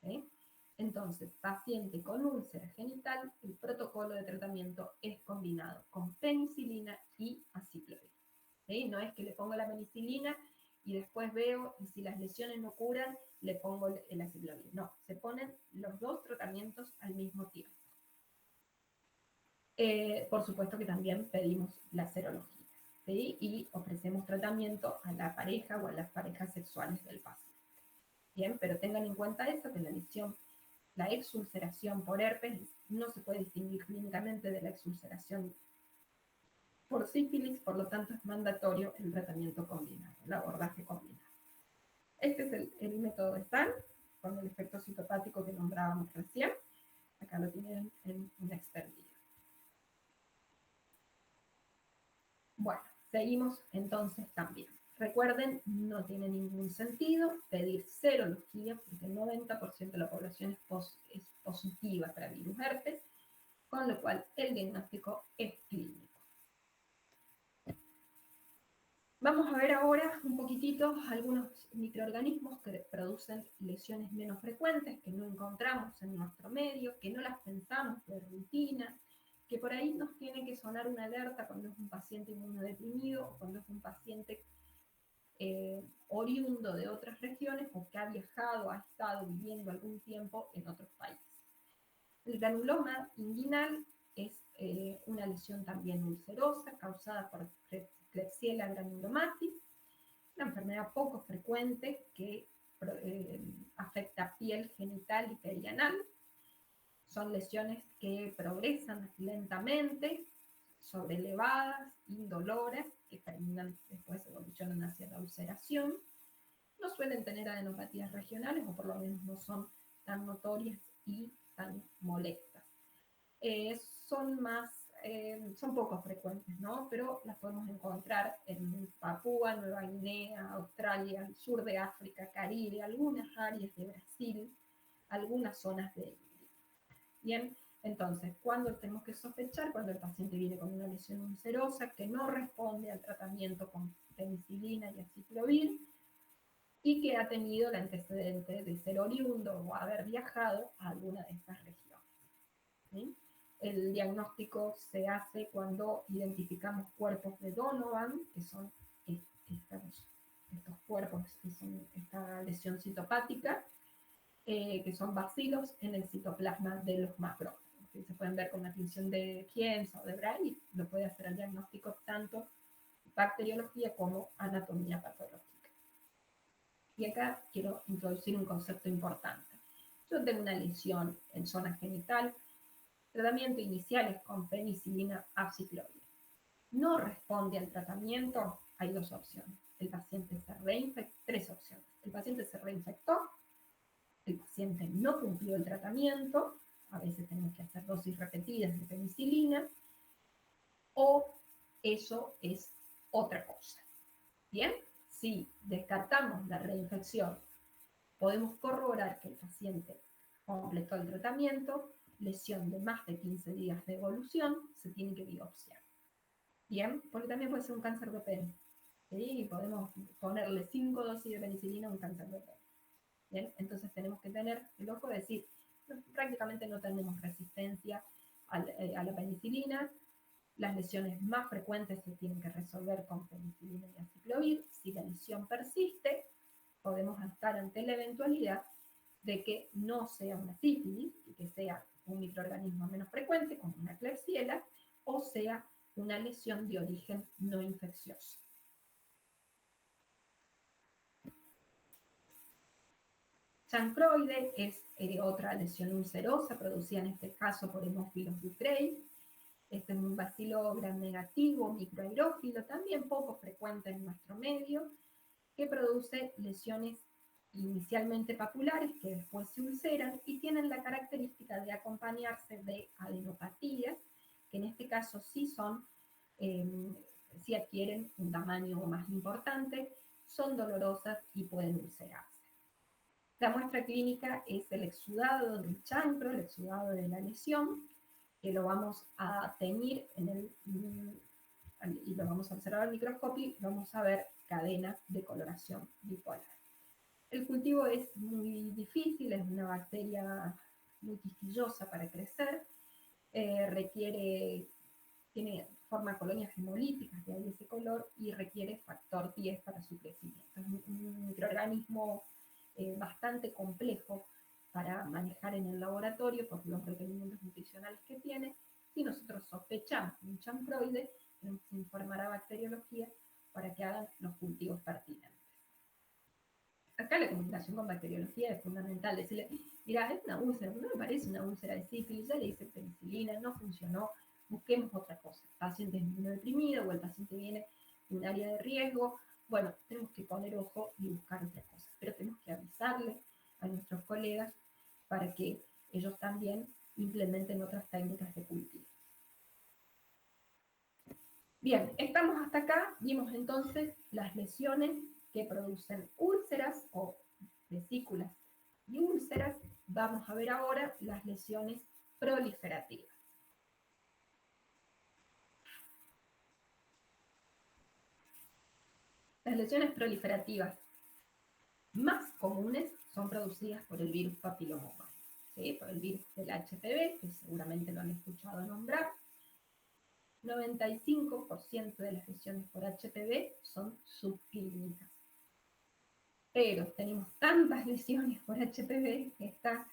¿Sí? Entonces, paciente con úlcera genital, el protocolo de tratamiento es combinado con penicilina y aciclovir. ¿Sí? No es que le pongo la penicilina y después veo, y si las lesiones no curan, le pongo el aciclovir. No, se ponen los dos tratamientos al mismo tiempo. Por supuesto que también pedimos la serología, ¿sí? Y ofrecemos tratamiento a la pareja o a las parejas sexuales del paciente. Bien, pero tengan en cuenta eso, que la lesión, la exulceración por herpes no se puede distinguir clínicamente de la exulceración por sífilis, por lo tanto es mandatorio el tratamiento combinado, el abordaje combinado. Este es el método de STAN, con el efecto citopático que nombrábamos recién. Acá lo tienen en un extendido. Bueno, seguimos entonces también. Recuerden, no tiene ningún sentido pedir serología, porque el 90% de la población es positiva para virus herpes, con lo cual el diagnóstico es clínico. Vamos a ver ahora un poquitito algunos microorganismos que producen lesiones menos frecuentes, que no encontramos en nuestro medio, que no las pensamos de rutina, que por ahí nos tiene que sonar una alerta cuando es un paciente inmunodeprimido o cuando es un paciente oriundo de otras regiones o que ha viajado, ha estado viviendo algún tiempo en otros países. El granuloma inguinal es una lesión también ulcerosa causada por Klebsiella granulomatis, una enfermedad poco frecuente que afecta piel genital y perianal. Son lesiones que progresan lentamente, sobrelevadas, indoloras, que terminan después evolucionan hacia la ulceración. No suelen tener adenopatías regionales, o por lo menos no son tan notorias y tan molestas. Son poco frecuentes, ¿no? Pero las podemos encontrar en Papúa, Nueva Guinea, Australia, el sur de África, Caribe, algunas áreas de Brasil, algunas zonas de India. Bien, entonces, ¿cuándo tenemos que sospechar? Cuando el paciente viene con una lesión ulcerosa que no responde al tratamiento con penicilina y aciclovir y que ha tenido el antecedente de ser oriundo o haber viajado a alguna de estas regiones. ¿Sí? El diagnóstico se hace cuando identificamos cuerpos de Donovan, que son estos cuerpos, que son esta lesión citopática, que son bacilos en el citoplasma de los macrófagos. Se pueden ver con la tinción de Kienz o de Bray, lo puede hacer el diagnóstico tanto bacteriología como anatomía patológica. Y acá quiero introducir un concepto importante. Yo tengo una lesión en zona genital, tratamiento inicial es con penicilina aciclovir. No responde al tratamiento, hay dos opciones. El paciente se reinfectó, tres opciones. El paciente se reinfectó, el paciente no cumplió el tratamiento, a veces tenemos que hacer dosis repetidas de penicilina, o eso es otra cosa. Bien, si descartamos la reinfección, podemos corroborar que el paciente completó el tratamiento, lesión de más de 15 días de evolución, se tiene que biopsiar. Bien, porque también puede ser un cáncer de pene. ¿Sí? Podemos ponerle 5 dosis de penicilina a un cáncer de pene. Bien, entonces tenemos que tener el ojo de decir, prácticamente no tenemos resistencia a la penicilina. Las lesiones más frecuentes se tienen que resolver con penicilina y aciclovir. Si la lesión persiste, podemos estar ante la eventualidad de que no sea una sífilis y que sea un microorganismo menos frecuente, como una Klebsiella, o sea una lesión de origen no infeccioso. Chancroide es otra lesión ulcerosa producida en este caso por Haemophilus ducreyi. Este es un bacilo gram negativo, microaerófilo, también poco frecuente en nuestro medio, que produce lesiones inicialmente papulares que después se ulceran y tienen la característica de acompañarse de adenopatías, que en este caso sí son, sí adquieren un tamaño más importante, son dolorosas y pueden ulcerarse. La muestra clínica es el exudado del chancro, el exudado de la lesión, que lo vamos a teñir y lo vamos a observar al microscopio y vamos a ver cadenas de coloración bipolar. El cultivo es muy difícil, es una bacteria muy quisquillosa para crecer, forma colonias hemolíticas, de ahí ese color, y requiere factor 10 para su crecimiento. Es un microorganismo bastante complejo para manejar en el laboratorio por los requerimientos nutricionales que tiene. Si nosotros sospechamos un chancroide, tenemos que informar a bacteriología para que hagan los cultivos pertinentes. Acá la comunicación con bacteriología es fundamental, decirle, mira, es una úlcera, no me parece una úlcera de sífilis, ya le hice penicilina, no funcionó, busquemos otra cosa. El paciente es inmunodeprimido o el paciente viene de un área de riesgo, bueno, tenemos que poner ojo y buscar otra cosa, pero tenemos que avisarle a nuestros colegas para que ellos también implementen otras técnicas de cultivo. Bien, estamos hasta acá, vimos entonces las lesiones que producen úlceras o vesículas y úlceras. Vamos a ver ahora las lesiones proliferativas. Las lesiones proliferativas más comunes son producidas por el virus papiloma, ¿sí? Por el virus del HPV, que seguramente lo han escuchado nombrar. 95% de las lesiones por HPV son subclínicas. Pero tenemos tantas lesiones por HPV que está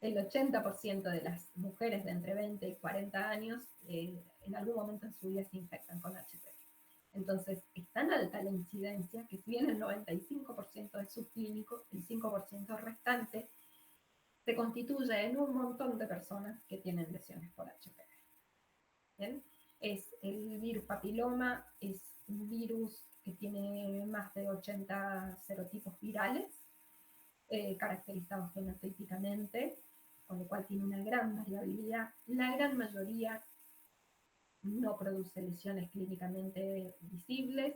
el 80% de las mujeres de entre 20 y 40 años en algún momento en su vida se infectan con HPV. Entonces, es tan alta la incidencia que si bien el 95% es subclínico, el 5% restante se constituye en un montón de personas que tienen lesiones por HPV. ¿Bien? El virus papiloma es un virus que tiene más de 80 serotipos virales, caracterizados fenotípicamente, con lo cual tiene una gran variabilidad. La gran mayoría no produce lesiones clínicamente visibles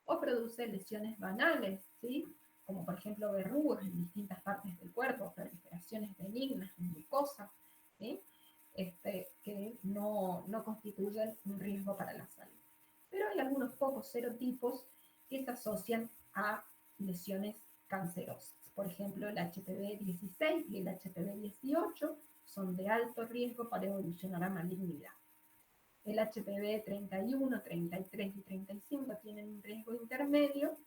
o produce lesiones banales, ¿sí? Como por ejemplo verrugas en distintas partes del cuerpo, proliferaciones benignas en mucosa, ¿sí? Que no constituyen un riesgo para la salud. Pero hay algunos pocos serotipos que se asocian a lesiones cancerosas. Por ejemplo, el HPV 16 y el HPV 18 son de alto riesgo para evolucionar a malignidad. El HPV 31, 33 y 35 tienen un riesgo intermedio,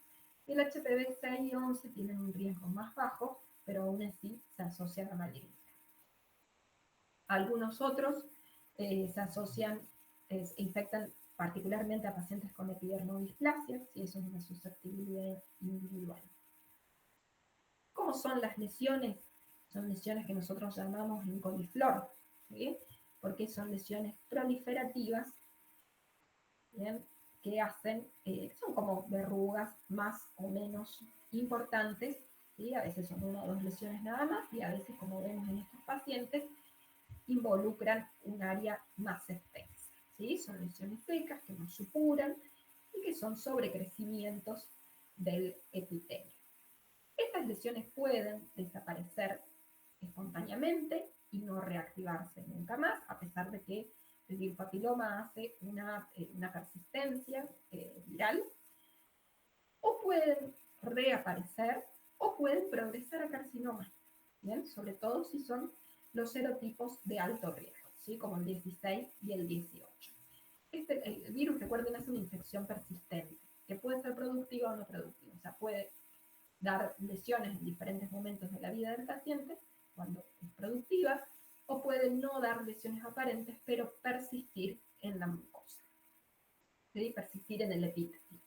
y el HPV 6 y 11 tienen un riesgo más bajo, pero aún así se asocian a malignidad. Algunos otros se asocian, infectan particularmente a pacientes con epidermodisplasia, si eso es una susceptibilidad individual. ¿Cómo son las lesiones? Son lesiones que nosotros llamamos en coliflor, ¿sí? Porque son lesiones proliferativas, ¿bien? Que hacen, son como verrugas más o menos importantes, ¿sí? A veces son una o dos lesiones nada más, y a veces, como vemos en estos pacientes, involucran un área más extensa, ¿sí? Son lesiones secas que no supuran y que son sobrecrecimientos del epitelio. Estas lesiones pueden desaparecer espontáneamente y no reactivarse nunca más, a pesar de que el virus papiloma hace una persistencia viral, o pueden reaparecer o pueden progresar a carcinoma, ¿bien? Sobre todo si son los serotipos de alto riesgo, ¿sí? Como el 16 y el 18. El virus, recuerden, es una infección persistente, que puede ser productiva o no productiva, o sea, puede dar lesiones en diferentes momentos de la vida del paciente, cuando es productiva, o puede no dar lesiones aparentes, pero persistir en la mucosa, ¿sí? Persistir en el epitelio.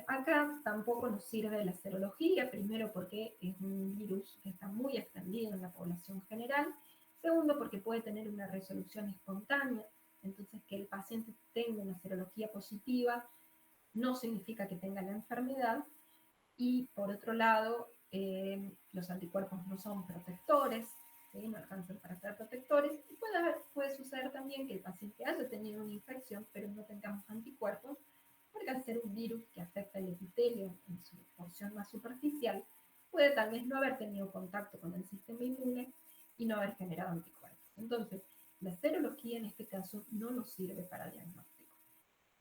Acá tampoco nos sirve la serología, primero porque es un virus que está muy extendido en la población general, segundo porque puede tener una resolución espontánea, entonces que el paciente tenga una serología positiva no significa que tenga la enfermedad, Y por otro lado, los anticuerpos no son protectores, ¿sí? No alcanzan para ser protectores. Y puede suceder también que el paciente haya tenido una infección, pero no tengamos anticuerpos, porque al ser un virus que afecta el epitelio en su porción más superficial, puede tal vez no haber tenido contacto con el sistema inmune y no haber generado anticuerpos. Entonces, la serología en este caso no nos sirve para diagnóstico.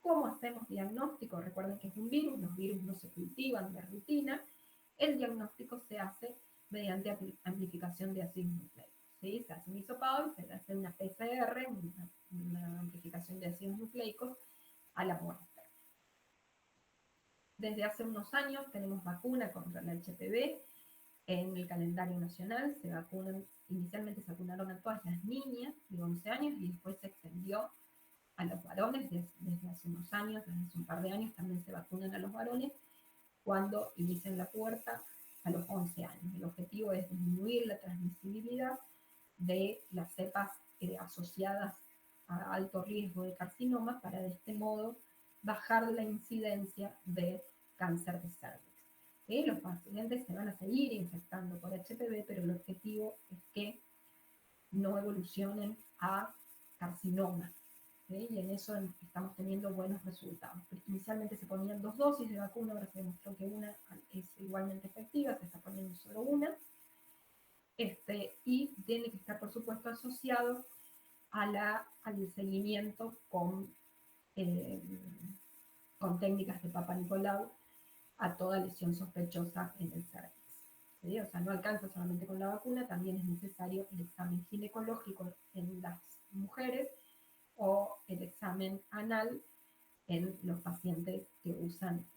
¿Cómo hacemos diagnóstico? Recuerden que es un virus, los virus no se cultivan de rutina. El diagnóstico se hace mediante amplificación de ácidos nucleicos. ¿Sí? Se hace un hisopado y se hace una PCR, una amplificación de ácidos nucleicos a la muestra. Desde hace unos años tenemos vacuna contra el HPV. En el calendario nacional inicialmente se vacunaron a todas las niñas de 11 años y después se extendió a los varones desde hace unos años, desde hace un par de años también se vacunan a los varones cuando inician la pubertad a los 11 años. El objetivo es disminuir la transmisibilidad de las cepas asociadas a alto riesgo de carcinoma para de este modo bajar la incidencia de cáncer de cervix. ¿Sí? Los pacientes se van a seguir infectando por HPV, pero el objetivo es que no evolucionen a carcinoma. ¿Sí? Y en eso estamos teniendo buenos resultados. Inicialmente se ponían 2 dosis de vacuna, ahora se demostró que una es igualmente efectiva, se está poniendo solo una. Y tiene que estar, por supuesto, asociado al seguimiento con técnicas de Papa Nicolau a toda lesión sospechosa en el cervix. ¿Sí? O sea, no alcanza solamente con la vacuna, también es necesario el examen ginecológico en las mujeres o el examen anal en los pacientes que usan,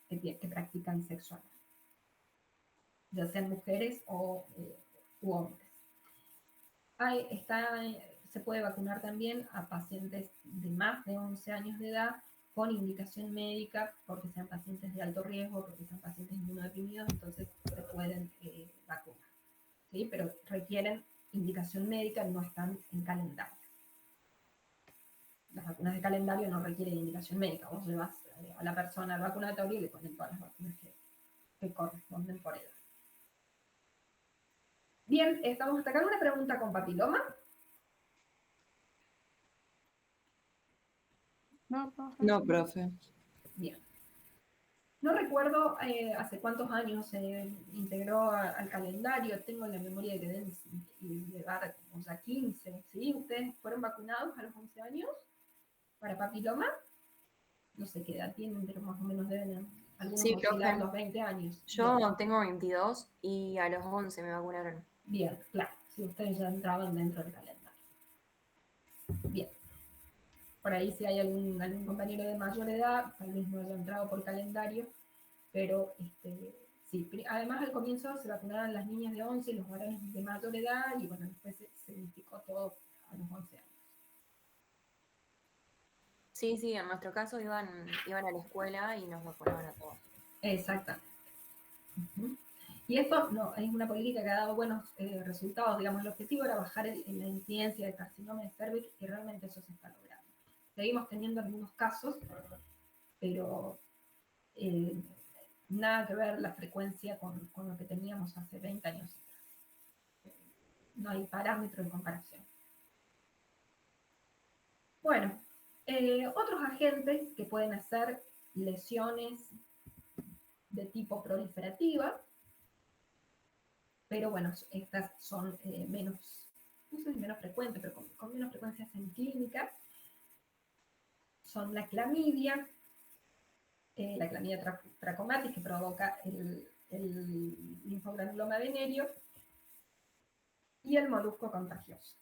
que practican sexo anal, ya sean mujeres u hombres. Se puede vacunar también a pacientes de más de 11 años de edad con indicación médica, porque sean pacientes de alto riesgo, porque sean pacientes inmunodeprimidos, entonces se pueden vacunar. ¿Sí? Pero requieren indicación médica, no están en calendario. Las vacunas de calendario no requieren indicación médica. Vos llevas a la persona al vacunatorio y le ponen todas las vacunas que corresponden por edad. Bien, estamos hasta acá. ¿Una pregunta con papiloma? No, profe. No, profe. Bien. No recuerdo hace cuántos años se integró al calendario. Tengo en la memoria de que deben llevar como ya 15. ¿Sí? ¿Ustedes fueron vacunados a los 11 años para papiloma? No sé qué edad tienen, pero más o menos deben algunos Sí, oscilar profe. los 20 años. Yo Bien. tengo 22 y a los 11 me vacunaron. Bien, claro, si ustedes ya entraban dentro del calendario. Bien. Por ahí si hay algún compañero de mayor edad, tal vez no haya entrado por calendario, pero sí. Además al comienzo se vacunaban las niñas de 11 y los varones de mayor edad, y bueno, después se unificó todo a los 11 años. Sí, en nuestro caso iban a la escuela y nos vacunaban a todos. Exactamente. Uh-huh. Y esto no, es una política que ha dado buenos resultados. Digamos, el objetivo era bajar la incidencia de carcinoma de cervix y realmente eso se está logrando. Seguimos teniendo algunos casos, pero nada que ver la frecuencia con lo que teníamos hace 20 años atrás. No hay parámetro de comparación. Bueno, otros agentes que pueden hacer lesiones de tipo proliferativa, pero bueno, estas son menos, no sé si menos frecuentes, pero con menos frecuencias en clínica, son la clamidia trachomatis, que provoca el linfogranuloma venéreo, y el molusco contagioso.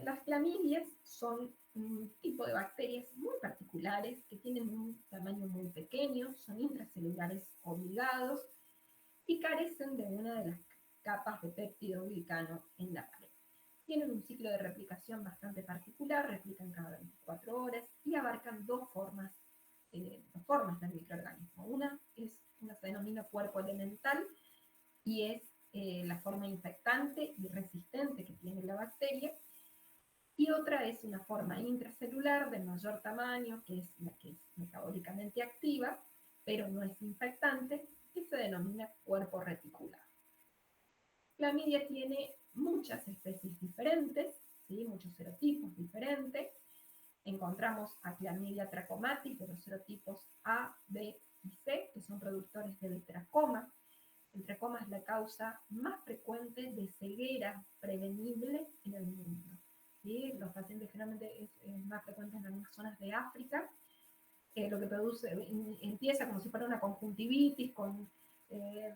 Las clamidias son un tipo de bacterias muy particulares que tienen un tamaño muy pequeño, son intracelulares obligados y carecen de una de las capas de péptido glicano en la pared. Tienen un ciclo de replicación bastante particular, replican cada 24 horas y abarcan dos formas del microorganismo. Una se denomina cuerpo elemental y es la forma infectante y resistente que tiene la bacteria, y otra es una forma intracelular de mayor tamaño, que es la que es metabólicamente activa, pero no es infectante, y se denomina cuerpo reticular. Clamidia tiene muchas especies diferentes, ¿sí? Muchos serotipos diferentes. Encontramos a Clamidia trachomatis de los serotipos A, B y C, que son productores del tracoma. El tracoma es la causa más frecuente de ceguera prevenible en el mundo. ¿Sí? Los pacientes generalmente es más frecuente en algunas zonas de África. Lo que produce, empieza como si fuera una conjuntivitis, con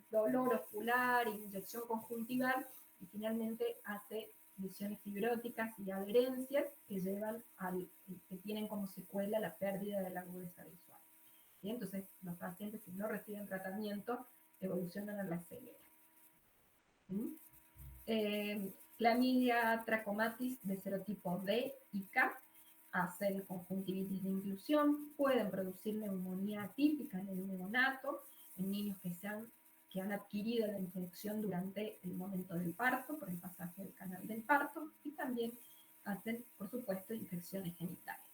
dolor ocular, inyección conjuntival, y finalmente hace lesiones fibróticas y adherencias que llevan que tienen como secuela la pérdida de la agudeza visual. ¿Sí? Entonces, los pacientes, si no reciben tratamiento, evolucionan a la ceguera. ¿Sí? Clamidia trachomatis de serotipo D y K hacen conjuntivitis de inclusión, pueden producir neumonía atípica en el neonato, en niños que han adquirido la infección durante el momento del parto, por el pasaje del canal del parto, y también hacen, por supuesto, infecciones genitales.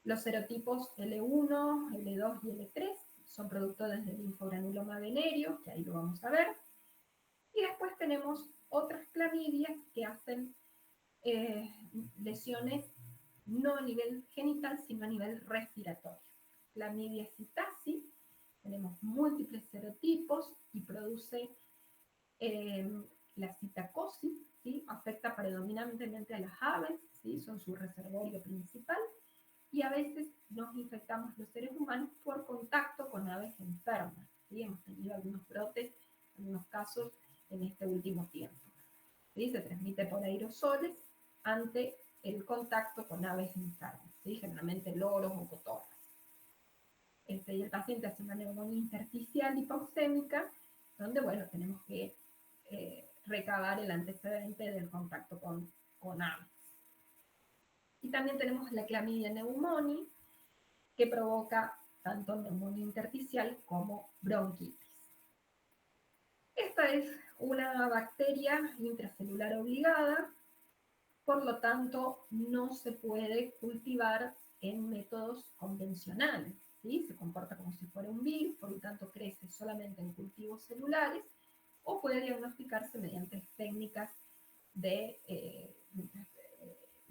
Los serotipos L1, L2 y L3 son productores del linfogranuloma venéreo, que ahí lo vamos a ver, y después tenemos otras clamidias que hacen lesiones no a nivel genital, sino a nivel respiratorio. Clamidia psittaci, tenemos múltiples serotipos y produce la citacosis, ¿sí? Afecta predominantemente a las aves, ¿sí? Son su reservorio principal, y a veces nos infectamos los seres humanos por contacto con aves enfermas, ¿sí? Hemos tenido algunos brotes, algunos casos en este último tiempo. ¿Sí? Se transmite por aerosoles ante el contacto con aves enfermas, ¿sí? Generalmente loros o cotorras. Y el paciente hace una neumonía intersticial hipoxémica, donde, bueno, tenemos que recabar el antecedente del contacto con aves. Y también tenemos la clamidia pneumoniae, que provoca tanto neumonía intersticial como bronquitis. Esta es una bacteria intracelular obligada, por lo tanto no se puede cultivar en métodos convencionales, ¿sí? Se comporta como si fuera un virus, por lo tanto crece solamente en cultivos celulares, o puede diagnosticarse mediante técnicas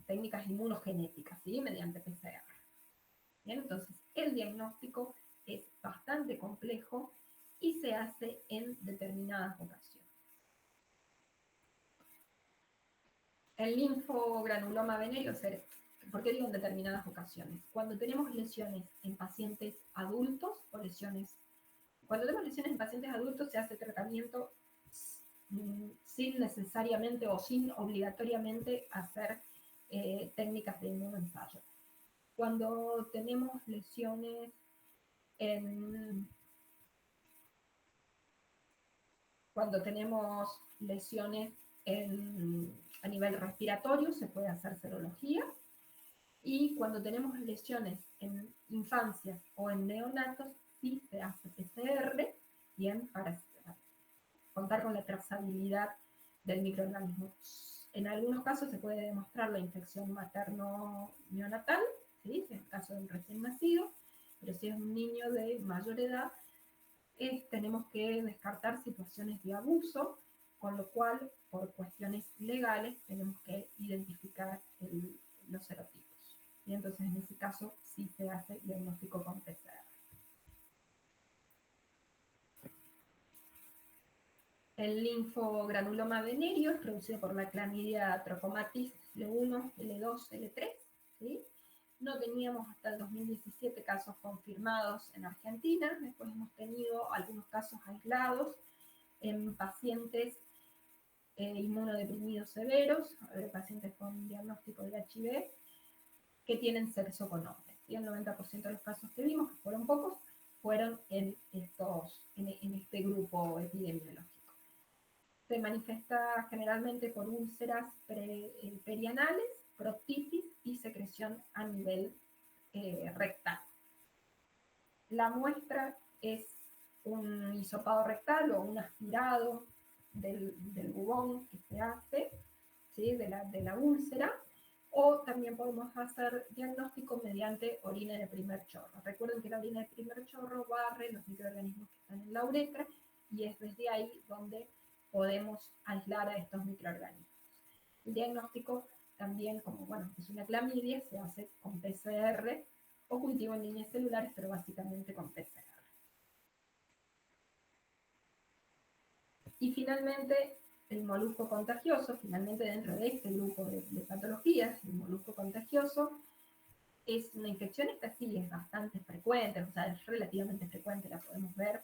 técnicas inmunogenéticas, ¿sí? Mediante PCR. Bien, entonces, el diagnóstico es bastante complejo y se hace en determinadas ocasiones. El linfogranuloma venéreo, ¿por qué digo en determinadas ocasiones? Cuando tenemos lesiones en pacientes adultos cuando tenemos lesiones en pacientes adultos se hace tratamiento sin necesariamente o sin obligatoriamente hacer técnicas de inmunoensayo. Cuando tenemos lesiones a nivel respiratorio se puede hacer serología, y cuando tenemos lesiones en infancias o en neonatos sí se hace PCR, bien, para contar con la trazabilidad del microorganismo. En algunos casos se puede demostrar la infección materno-neonatal, ¿sí? Si es el caso de un recién nacido, pero si es un niño de mayor edad, tenemos que descartar situaciones de abuso, con lo cual, por cuestiones legales, tenemos que identificar los serotipos. Y entonces, en ese caso, sí se hace diagnóstico con PCR. El linfogranuloma venéreo es producido por la clamidia trachomatis L1, L2, L3, ¿sí? No teníamos hasta el 2017 casos confirmados en Argentina, después hemos tenido algunos casos aislados en pacientes inmunodeprimidos severos, pacientes con diagnóstico del HIV, que tienen sexo con hombres. Y el 90% de los casos que vimos, que fueron pocos, fueron en este grupo epidemiológico. Se manifiesta generalmente por úlceras perianales, proctitis y secreción a nivel rectal. La muestra es un hisopado rectal o un aspirado del bubón que se hace, ¿sí? de la úlcera, O también podemos hacer diagnóstico mediante orina de primer chorro. Recuerden que la orina de primer chorro barre los microorganismos que están en la uretra y es desde ahí donde podemos aislar a estos microorganismos. El diagnóstico también, como bueno, es una clamidia, se hace con PCR o cultivo en líneas celulares, pero básicamente con PCR. Y finalmente, el molusco contagioso, finalmente dentro de este grupo de patologías, el molusco contagioso es una infección, esta sí es bastante frecuente, o sea, es relativamente frecuente, la podemos ver,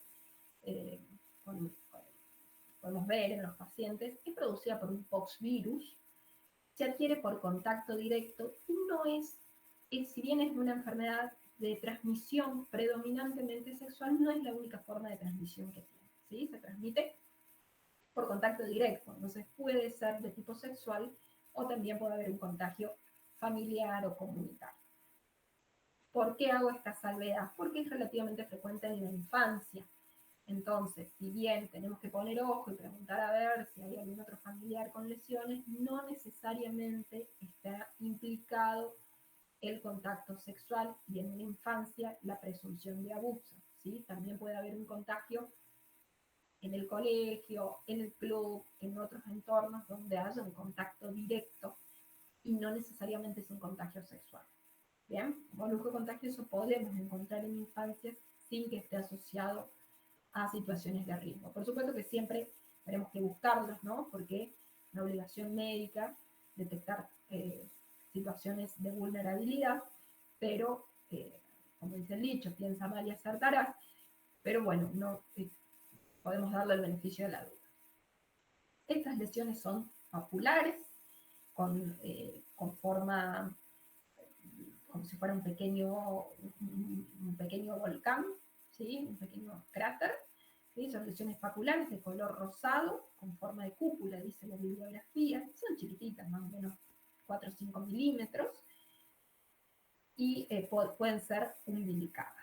podemos ver en los pacientes, es producida por un poxvirus, se adquiere por contacto directo y no es, si bien es una enfermedad de transmisión predominantemente sexual, no es la única forma de transmisión que tiene, ¿sí? Se transmite por contacto directo, entonces puede ser de tipo sexual o también puede haber un contagio familiar o comunitario. ¿Por qué hago esta salvedad? Porque es relativamente frecuente en la infancia. Entonces, si bien tenemos que poner ojo y preguntar a ver si hay algún otro familiar con lesiones, no necesariamente está implicado el contacto sexual y en la infancia la presunción de abuso, ¿sí? También puede haber un contagio en el colegio, en el club, en otros entornos donde haya un contacto directo y no necesariamente es un contagio sexual. Bien, molusco contagioso podemos encontrar en infancias sin que esté asociado a situaciones de riesgo. Por supuesto que siempre tenemos que buscarlos, ¿no? Porque es una obligación médica detectar situaciones de vulnerabilidad, pero, como dice el dicho, piensa mal y acertarás, pero bueno, no podemos darle el beneficio de la duda. Estas lesiones son papulares, con forma como si fuera un pequeño volcán, ¿sí? Un pequeño cráter. ¿Sí? Son lesiones papulares de color rosado, con forma de cúpula, dice la bibliografía. Son chiquititas, más o menos 4 o 5 milímetros, y pueden ser umbilicadas.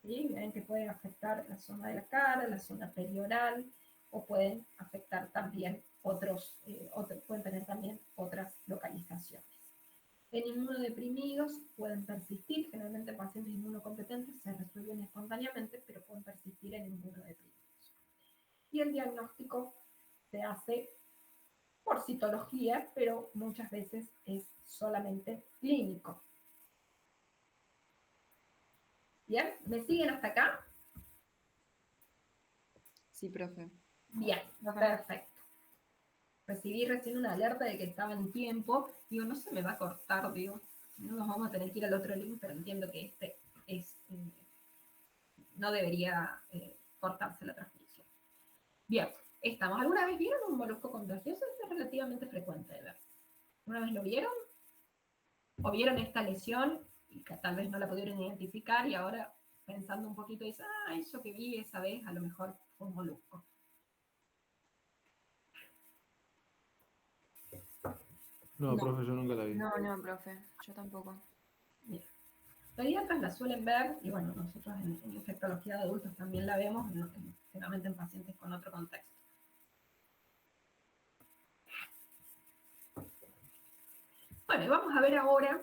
¿Sí? Ven que pueden afectar la zona de la cara, la zona perioral, o pueden afectar también pueden tener también otras localizaciones. En inmunodeprimidos pueden persistir, generalmente en pacientes inmunocompetentes se resuelven espontáneamente, pero pueden persistir en inmunodeprimidos. Y el diagnóstico se hace por citología, pero muchas veces es solamente clínico. ¿Bien? ¿Me siguen hasta acá? Sí, profe. Bien, perfecto. Recibí recién una alerta de que estaba en tiempo. Digo, no se me va a cortar, digo. No nos vamos a tener que ir al otro link, pero entiendo que este es... no debería cortarse la transmisión. Bien, estamos. ¿Alguna vez vieron un molusco contagioso? Es relativamente frecuente de ver. ¿Una vez lo vieron? ¿O vieron esta lesión y que tal vez no la pudieron identificar y ahora pensando un poquito dicen, eso que vi esa vez a lo mejor fue un molusco? No, profe, yo nunca la vi. No, profe, yo tampoco. Bien. Pediatras la suelen ver, y bueno, nosotros en infectología de adultos también la vemos, generalmente en pacientes con otro contexto. Bueno, y vamos a ver ahora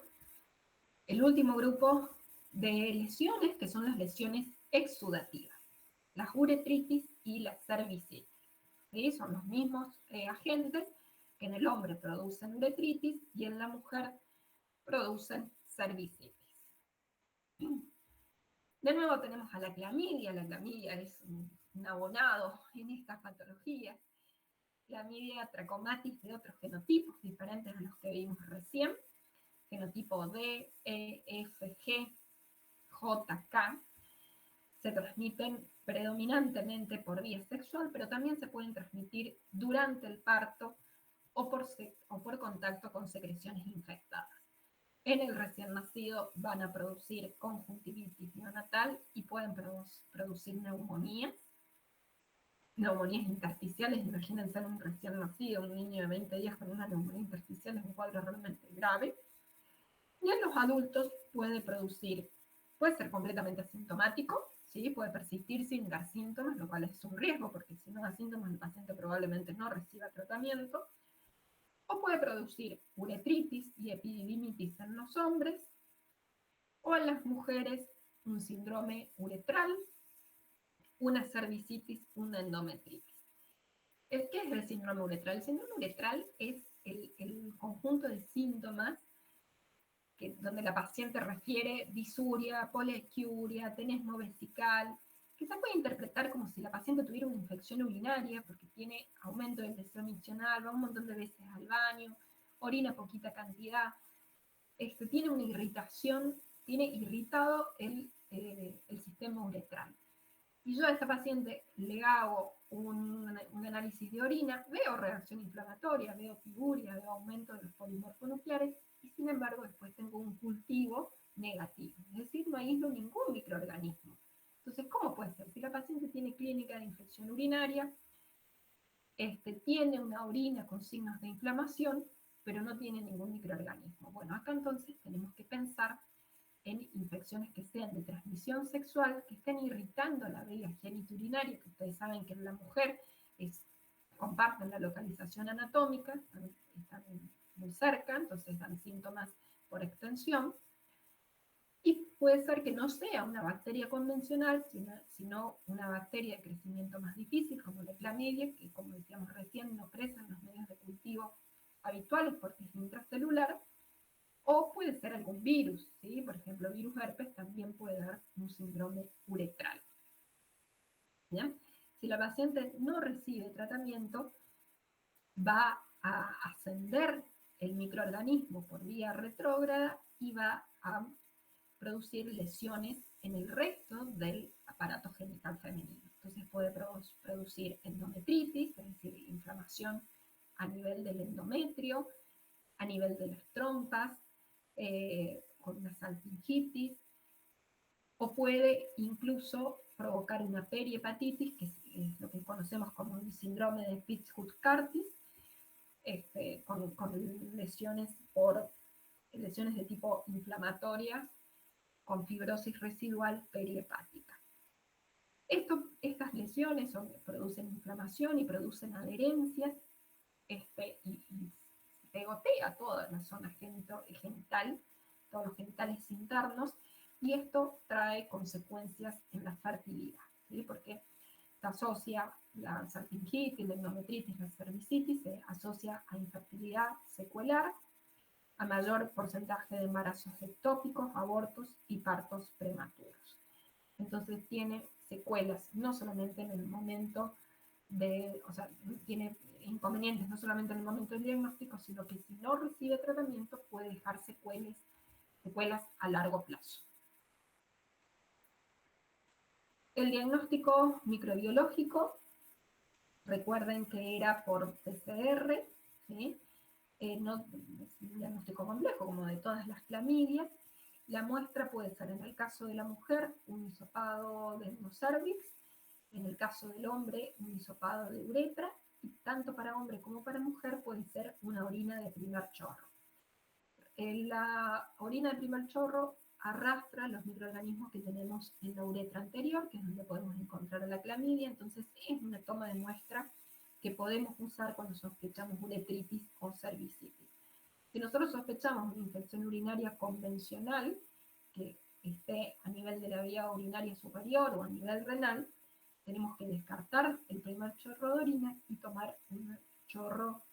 el último grupo de lesiones, que son las lesiones exudativas, la uretritis y la cervicitis. ¿Sí? Son los mismos agentes que en el hombre producen uretritis y en la mujer producen cervicitis. De nuevo tenemos a la clamidia es un abonado en estas patologías. Clamidia trachomatis de otros genotipos diferentes a los que vimos recién, genotipo D, E, F, G, J, K, se transmiten predominantemente por vía sexual, pero también se pueden transmitir durante el parto o por contacto con secreciones infectadas. En el recién nacido van a producir conjuntivitis neonatal y pueden producir neumonías intersticiales. Imagínense un recién nacido, un niño de 20 días con una neumonía intersticial, es un cuadro realmente grave. Y en los adultos puede ser completamente asintomático, ¿sí? Puede persistir sin dar síntomas, lo cual es un riesgo, porque si no da síntomas el paciente probablemente no reciba tratamiento. o puede producir uretritis y epididimitis en los hombres, o en las mujeres un síndrome uretral, una cervicitis, una endometritis. ¿Qué es el síndrome uretral? El síndrome uretral es el conjunto de síntomas donde la paciente refiere disuria, poliesquiuria, tenesmo vesical, que se puede interpretar como si la paciente tuviera una infección urinaria, porque tiene aumento del deseo miccional, va un montón de veces al baño, orina poquita cantidad, tiene una irritación, tiene irritado el sistema uretral. Y yo a esta paciente le hago un análisis de orina, veo reacción inflamatoria, veo figuria, veo aumento de los polimorfonucleares, y sin embargo después tengo un cultivo negativo. Es decir, no aíslo ningún microorganismo. Entonces, ¿cómo puede ser? Si la paciente tiene clínica de infección urinaria, tiene una orina con signos de inflamación, pero no tiene ningún microorganismo. Bueno, acá entonces tenemos que pensar en infecciones que sean de transmisión sexual, que estén irritando la vía genitourinaria, que ustedes saben que en la mujer comparten la localización anatómica, están muy cerca, entonces dan síntomas por extensión. Y puede ser que no sea una bacteria convencional, sino una bacteria de crecimiento más difícil, como la clamidia, que como decíamos recién, no crece en los medios de cultivo habituales porque es intracelular, o puede ser algún virus, ¿sí? Por ejemplo, virus herpes también puede dar un síndrome uretral. ¿Bien? Si la paciente no recibe tratamiento, va a ascender el microorganismo por vía retrógrada y va a producir lesiones en el resto del aparato genital femenino. Entonces puede producir endometritis, es decir, inflamación a nivel del endometrio, a nivel de las trompas, con una salpingitis, o puede incluso provocar una perihepatitis, que es lo que conocemos como el síndrome de Pitt-Hutchartis, con lesiones de tipo inflamatoria, con fibrosis residual perihepática. Estas lesiones producen inflamación y producen adherencias, y se pegotea toda la zona genital, todos los genitales internos, y esto trae consecuencias en la fertilidad, ¿sí? Porque se asocia la salpingitis, la endometritis, la cervicitis, se asocia a infertilidad secuelar, a mayor porcentaje de embarazos ectópicos, abortos y partos prematuros. Entonces tiene secuelas, no solamente en el momento tiene inconvenientes no solamente en el momento del diagnóstico, sino que si no recibe tratamiento puede dejar secuelas a largo plazo. El diagnóstico microbiológico, recuerden que era por PCR, ¿sí? No es un diagnóstico complejo como de todas las clamidias. La muestra puede ser, en el caso de la mujer, un hisopado de endocervix, en el caso del hombre, un hisopado de uretra, y tanto para hombre como para mujer puede ser una orina de primer chorro. La orina de primer chorro arrastra los microorganismos que tenemos en la uretra anterior, que es donde podemos encontrar la clamidia, entonces es una toma de muestra que podemos usar cuando sospechamos uretritis o cervicitis. Si nosotros sospechamos una infección urinaria convencional, que esté a nivel de la vía urinaria superior o a nivel renal, tenemos que descartar el primer chorro de orina y tomar un chorro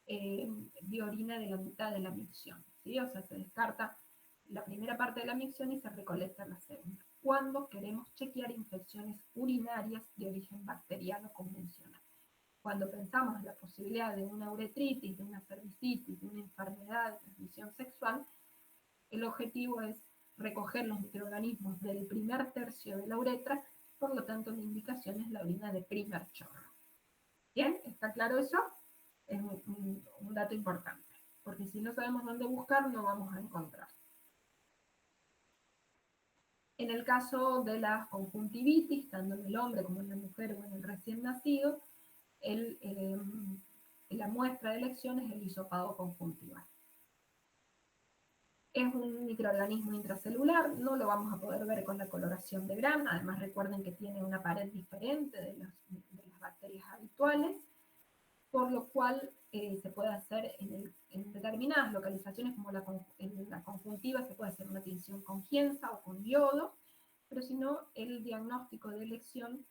de orina de la mitad de la micción, ¿sí? O sea, se descarta la primera parte de la micción y se recolecta la segunda, cuando queremos chequear infecciones urinarias de origen bacteriano convencional. Cuando pensamos en la posibilidad de una uretritis, de una cervicitis, de una enfermedad de transmisión sexual, el objetivo es recoger los microorganismos del primer tercio de la uretra, por lo tanto la indicación es la orina de primer chorro. ¿Bien? ¿Está claro eso? Es un dato importante, porque si no sabemos dónde buscar, no vamos a encontrar. En el caso de la conjuntivitis, tanto en el hombre como en la mujer o en el recién nacido, la muestra de elección es el hisopado conjuntival. Es un microorganismo intracelular, no lo vamos a poder ver con la coloración de Gram, además recuerden que tiene una pared diferente de las bacterias habituales, por lo cual se puede hacer en determinadas localizaciones, como en la conjuntiva, se puede hacer una tinción con gienza o con yodo, pero si no, el diagnóstico de elección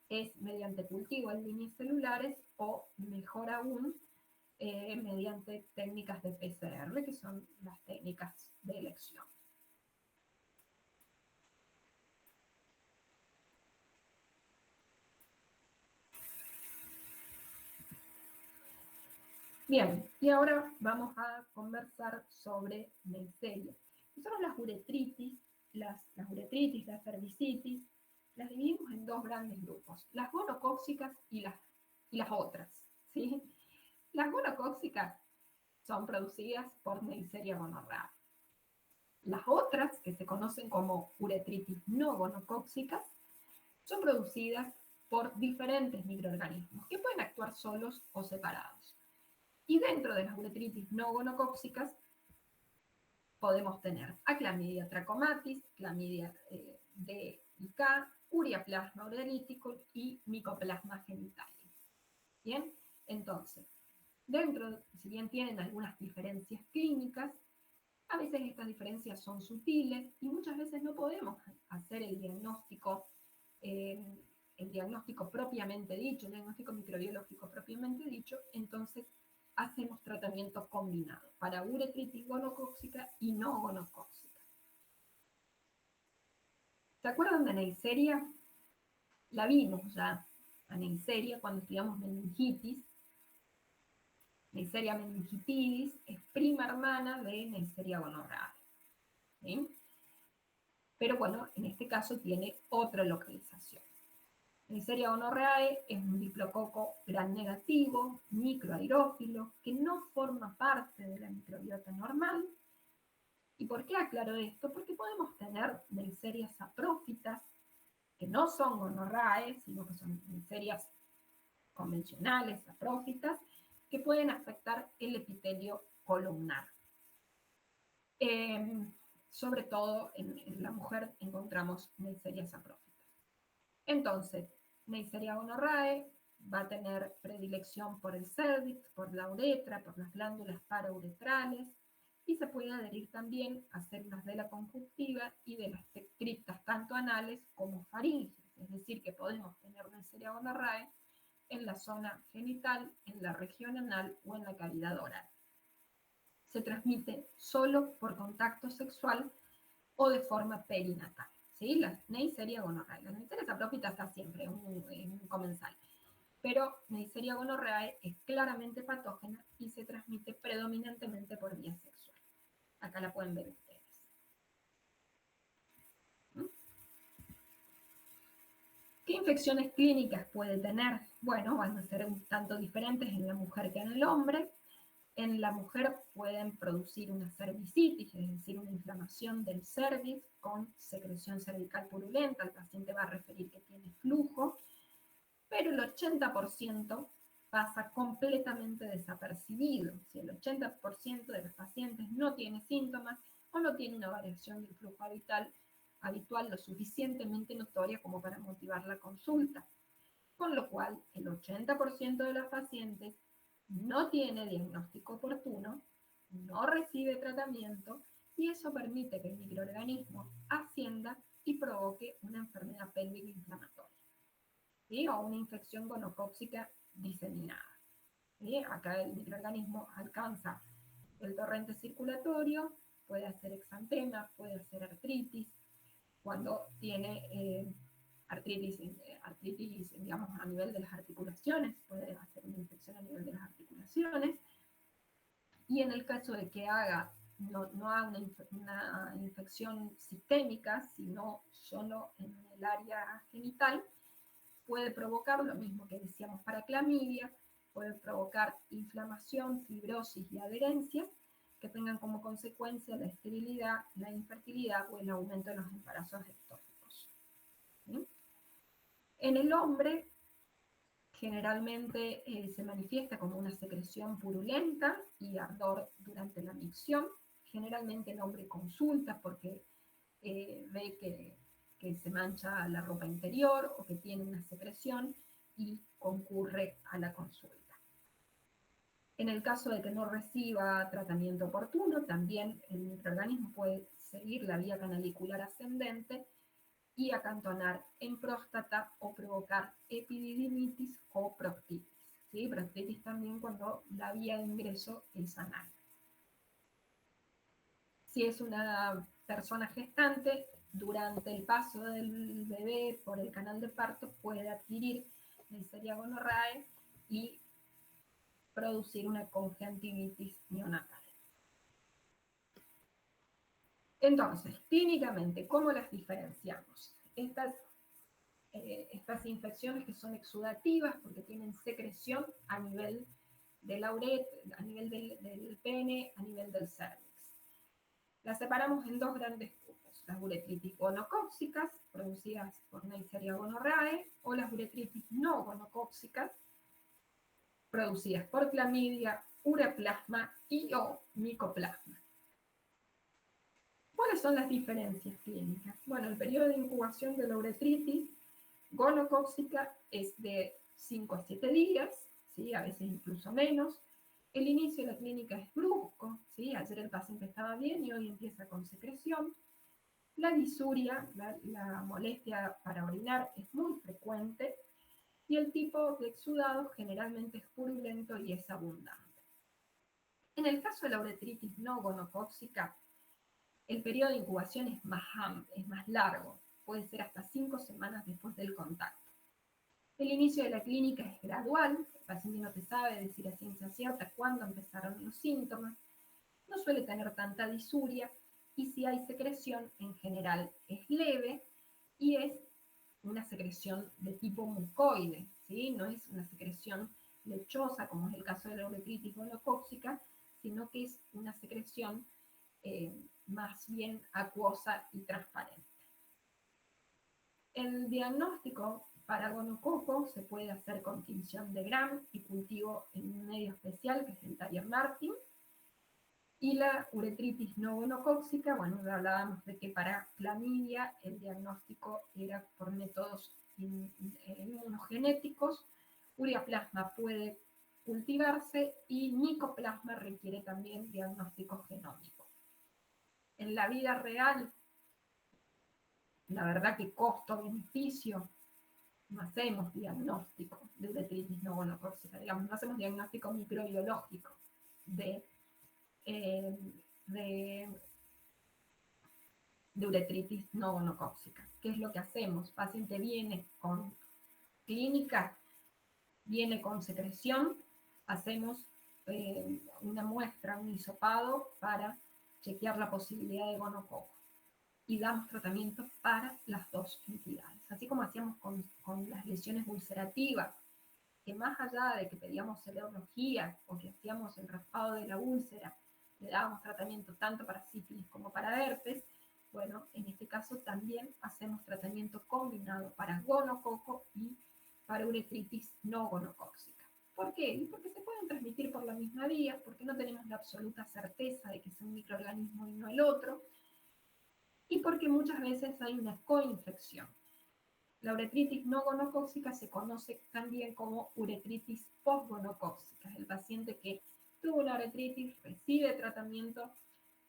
es mediante cultivo en líneas celulares o, mejor aún, mediante técnicas de PCR, que son las técnicas de elección. Bien, y ahora vamos a conversar sobre Neisseria. Nosotros las uretritis, las cervicitis, las dividimos en dos grandes grupos, las gonocócicas y las otras, ¿sí? Las gonocócicas son producidas por Neisseria gonorrhoeae. Las otras, que se conocen como uretritis no gonocócicas, son producidas por diferentes microorganismos que pueden actuar solos o separados. Y dentro de las uretritis no gonocócicas podemos tener a Clamidia trachomatis, Clamidia D y K, Ureaplasma urerítico y Mycoplasma genitalis. Bien, entonces, si bien tienen algunas diferencias clínicas, a veces estas diferencias son sutiles y muchas veces no podemos hacer el diagnóstico propiamente dicho, el diagnóstico microbiológico propiamente dicho, entonces hacemos tratamiento combinado para uretritis gonocócica y no gonocócica. ¿Se acuerdan de Neisseria? La vimos ya, a Neisseria, cuando estudiamos meningitis. Neisseria meningitidis es prima hermana de Neisseria gonorrhoeae. ¿Sí? Pero bueno, en este caso tiene otra localización. Neisseria gonorrhoeae es un diplococo gram negativo, microaerófilo, que no forma parte de la microbiota normal. ¿Y por qué aclaro esto? Porque podemos tener Neisseria saprófitas, que no son gonorrhoeae, sino que son Neisserias convencionales, saprófitas, que pueden afectar el epitelio columnar. Sobre todo en la mujer encontramos Neisseria saprófitas. Entonces, Neisseria gonorrhoeae va a tener predilección por el cérvix, por la uretra, por las glándulas parauretrales, y se puede adherir también a células de la conjuntiva y de las criptas tanto anales como faringes, es decir, que podemos tener Neisseria gonorrhoeae en la zona genital, en la región anal o en la cavidad oral. Se transmite solo por contacto sexual o de forma perinatal. ¿Sí? La Neisseria gonorrhoeae. La Neisseria saprófita está siempre en un comensal. Pero Neisseria gonorrhoeae es claramente patógena y se transmite predominantemente por vía sexual. Acá la pueden ver ustedes. ¿Qué infecciones clínicas puede tener? Bueno, van a ser un tanto diferentes en la mujer que en el hombre. En la mujer pueden producir una cervicitis, es decir, una inflamación del cervix con secreción cervical purulenta. El paciente va a referir que tiene flujo, pero el 80% pasa completamente desapercibido. Si el 80% de los pacientes no tiene síntomas o no tiene una variación del flujo habitual lo suficientemente notoria como para motivar la consulta. Con lo cual, el 80% de los pacientes no tiene diagnóstico oportuno, no recibe tratamiento y eso permite que el microorganismo ascienda y provoque una enfermedad pélvica inflamatoria, ¿sí? O una infección gonocócica diseminada. ¿Sí? Acá el microorganismo alcanza el torrente circulatorio, puede hacer exantema, puede hacer artritis. Cuando tiene artritis, digamos, a nivel de las articulaciones, puede hacer una infección a nivel de las articulaciones. Y en el caso de que no haga una infección sistémica, sino solo en el área genital, puede provocar lo mismo que decíamos para clamidia, puede provocar inflamación, fibrosis y adherencias que tengan como consecuencia la esterilidad, la infertilidad o el aumento de los embarazos ectópicos. ¿Sí? En el hombre, generalmente se manifiesta como una secreción purulenta y ardor durante la micción. Generalmente el hombre consulta porque ve que se mancha la ropa interior o que tiene una secreción y concurre a la consulta. En el caso de que no reciba tratamiento oportuno, también el microorganismo puede seguir la vía canalicular ascendente y acantonar en próstata o provocar epididimitis o proctitis. ¿Sí? Proctitis también cuando la vía de ingreso es anal. Si es una persona gestante, durante el paso del bebé por el canal de parto puede adquirir Neisseria gonorrhoeae y producir una conjuntivitis neonatal. Entonces, clínicamente, ¿cómo las diferenciamos? Estas infecciones que son exudativas porque tienen secreción a nivel de la uretra, a nivel del pene, a nivel del cervix. Las separamos en dos grandes grupos, las uretritis gonocóxicas, producidas por Neisseria gonorrhoeae, o las uretritis no gonocóxicas, producidas por clamidia, ureaplasma y o micoplasma. ¿Cuáles son las diferencias clínicas? Bueno, el periodo de incubación de la uretritis gonocóxica es de 5 a 7 días, ¿sí? A veces incluso menos. El inicio de la clínica es brusco, ¿sí? Ayer el paciente estaba bien y hoy empieza con secreción. La disuria, la molestia para orinar es muy frecuente y el tipo de exudado generalmente es purulento y es abundante. En el caso de la uretritis no gonocóxica, el periodo de incubación es más amplio, es más largo, puede ser hasta 5 semanas después del contacto. El inicio de la clínica es gradual, el paciente no te sabe decir a ciencia cierta cuándo empezaron los síntomas, no suele tener tanta disuria y si hay secreción en general es leve y es una secreción de tipo mucoide, ¿sí? No es una secreción lechosa como es el caso de la uretritis gonocóxica, sino que es una secreción más bien acuosa y transparente. El diagnóstico para gonococo se puede hacer con tinción de Gram y cultivo en un medio especial que es el Dyer-Martin. Y la uretritis no gonocóxica, bueno, ya hablábamos de que para clamidia el diagnóstico era por métodos inmunogenéticos, ureaplasma puede cultivarse y micoplasma requiere también diagnóstico genómico. En la vida real, la verdad que costo-beneficio, no hacemos diagnóstico de uretritis no gonocóxica, digamos, no hacemos diagnóstico microbiológico de uretritis no gonocóxica. ¿Qué es lo que hacemos? El paciente viene con clínica, viene con secreción, hacemos una muestra, un hisopado para chequear la posibilidad de gonococo y damos tratamiento para las dos entidades. Así como hacíamos con las lesiones ulcerativas, que más allá de que pedíamos serología o que hacíamos el raspado de la úlcera, le dábamos tratamiento tanto para sífilis como para herpes, bueno, en este caso también hacemos tratamiento combinado para gonococo y para uretritis no gonocóxica. ¿Por qué? Porque se pueden transmitir por la misma vía, porque no tenemos la absoluta certeza de que es un microorganismo y no el otro, y porque muchas veces hay una coinfección. La uretritis no gonocóxica se conoce también como uretritis postgonocóxica. El paciente que tuvo una uretritis recibe tratamiento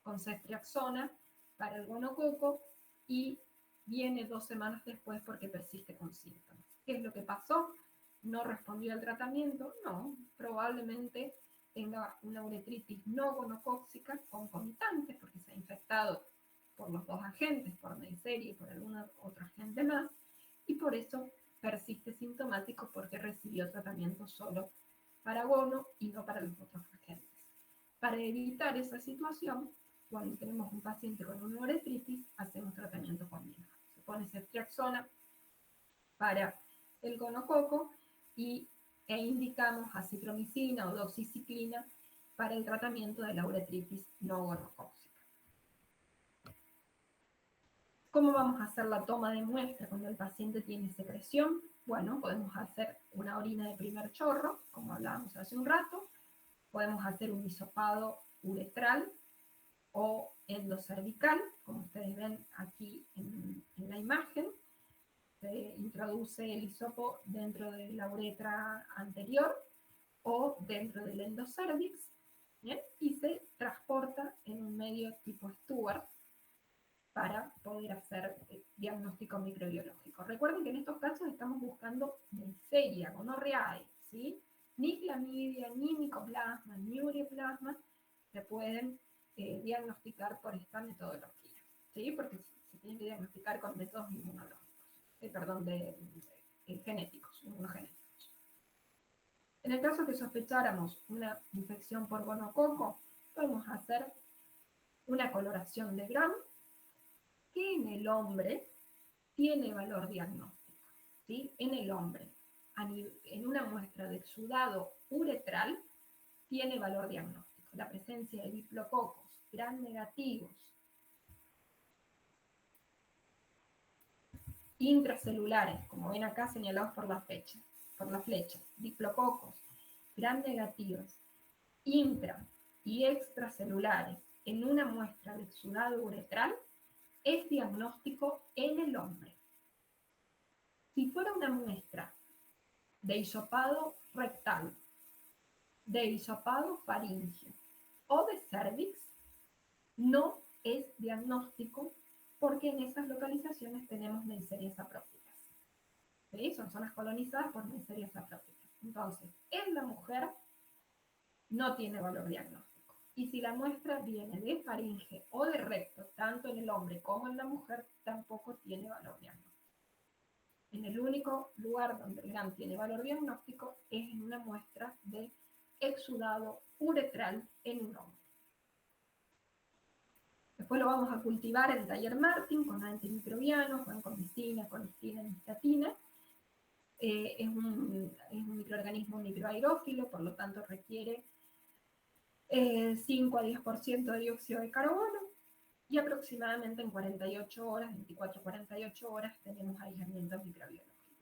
con ceftriaxona para el gonococo y viene 2 semanas después porque persiste con síntomas. ¿Qué es lo que pasó? ¿No respondió al tratamiento? No, probablemente tenga una uretritis no gonocóxica concomitante porque se ha infectado por los dos agentes, por Neisseria y por alguna otro agente más, y por eso persiste sintomático porque recibió tratamiento solo para gono y no para los otros agentes. Para evitar esa situación, cuando tenemos un paciente con una uretritis, hacemos tratamiento combinado. Se pone ceftriaxona para el gonococo e indicamos acitromicina o doxiciclina para el tratamiento de la uretritis no gonocóxica. ¿Cómo vamos a hacer la toma de muestra cuando el paciente tiene secreción? Bueno, podemos hacer una orina de primer chorro, como hablábamos hace un rato, podemos hacer un hisopado uretral o endocervical, como ustedes ven aquí en la imagen. Se introduce el hisopo dentro de la uretra anterior o dentro del endocervix, ¿bien? Y se transporta en un medio tipo Stewart para poder hacer diagnóstico microbiológico. Recuerden que en estos casos estamos buscando Neisseria gonorrhoeae, ¿sí? Ni clamidia, ni micoplasma, ni ureaplasma se pueden diagnosticar por esta metodología, ¿sí? Porque se tienen que diagnosticar con métodos inmunológicos, genéticos, inmunogenéticos. En el caso que sospecháramos una infección por gonococo, podemos hacer una coloración de Gram que en el hombre tiene valor diagnóstico, ¿sí? En el hombre, en una muestra de exudado uretral, tiene valor diagnóstico. La presencia de diplococos gram negativos intracelulares, como ven acá señalados por la flecha, diplococos gram negativos intra y extracelulares en una muestra de exudado uretral es diagnóstico en el hombre. Si fuera una muestra de hisopado rectal, de hisopado faríngeo o de cervix, no es diagnóstico porque en esas localizaciones tenemos Neisseria saprófitas. ¿Sí? Son zonas colonizadas por Neisseria saprófitas. Entonces, en la mujer no tiene valor diagnóstico. Y si la muestra viene de faringe o de recto, tanto en el hombre como en la mujer, tampoco tiene valor diagnóstico. En el único lugar donde el GAM tiene valor diagnóstico es en una muestra de exudado uretral en un hombre. Después lo vamos a cultivar en Taller Martin con antimicrobianos, vancomicina, colistina, nistatina. Es un microorganismo microaerófilo, por lo tanto requiere 5 a 10% de dióxido de carbono y aproximadamente en 48 horas, 24 a 48 horas, tenemos aislamiento microbiológico.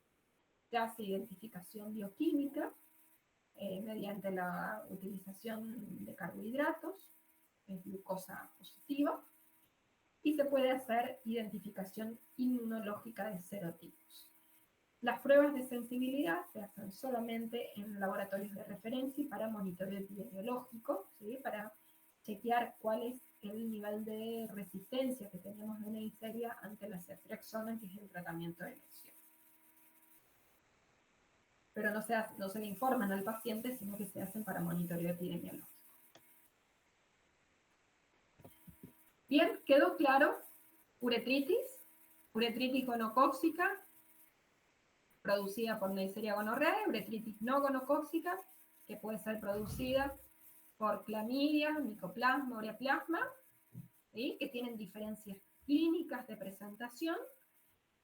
Se hace identificación bioquímica mediante la utilización de carbohidratos, glucosa positiva, y se puede hacer identificación inmunológica de serotipos. Las pruebas de sensibilidad se hacen solamente en laboratorios de referencia y para monitoreo epidemiológico, ¿sí? Para chequear cuál es el nivel de resistencia que tenemos de Neisseria ante la ceftriaxona, que es el tratamiento de elección. Pero no se le informan al paciente, sino que se hacen para monitoreo epidemiológico. Bien, ¿quedó claro? Uretritis gonocóxica, producida por Neisseria gonorrhoeae, uretritis no gonocóxica, que puede ser producida por clamidia, micoplasma, ureaplasma, ¿sí? Que tienen diferencias clínicas de presentación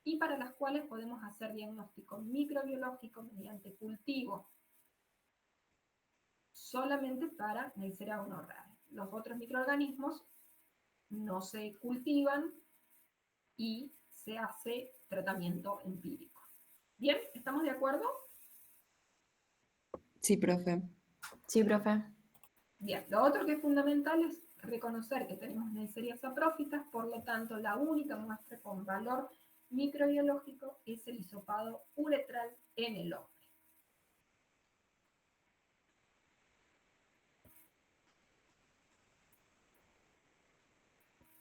y para las cuales podemos hacer diagnóstico microbiológico mediante cultivo solamente para Neisseria gonorrhoeae. Los otros microorganismos no se cultivan y se hace tratamiento empírico. ¿Bien? ¿Estamos de acuerdo? Sí, profe. Sí, profe. Bien, lo otro que es fundamental es reconocer que tenemos Neisseria saprófitas, por lo tanto, la única muestra con valor microbiológico es el hisopado uretral en el hombre.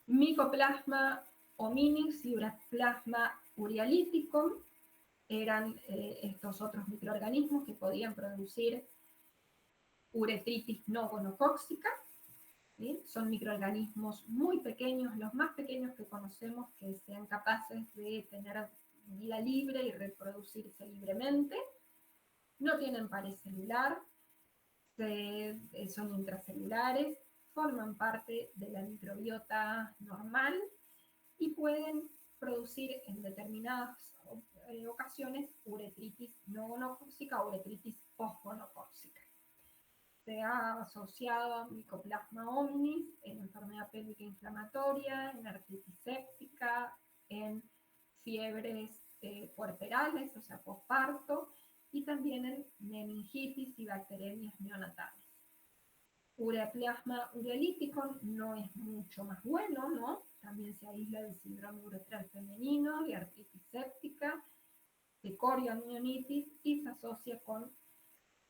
Mycoplasma hominis y Ureaplasma urealyticum eran estos otros microorganismos que podían producir uretritis no gonocóxica. ¿Sí? Son microorganismos muy pequeños, los más pequeños que conocemos, que sean capaces de tener vida libre y reproducirse libremente. No tienen pared celular, son intracelulares, forman parte de la microbiota normal y pueden producir en determinadas ocasiones uretritis no gonocóxica o uretritis postgonocóxica. Se ha asociado a Mycoplasma hominis en enfermedad pélvica inflamatoria, en artritis séptica, en fiebres puerperales, o sea, posparto, y también en meningitis y bacteremias neonatales. Ureaplasma urealyticum no es mucho más bueno, ¿no? También se aísla del síndrome uretral femenino, de artritis séptica, de corioamionitis y se asocia con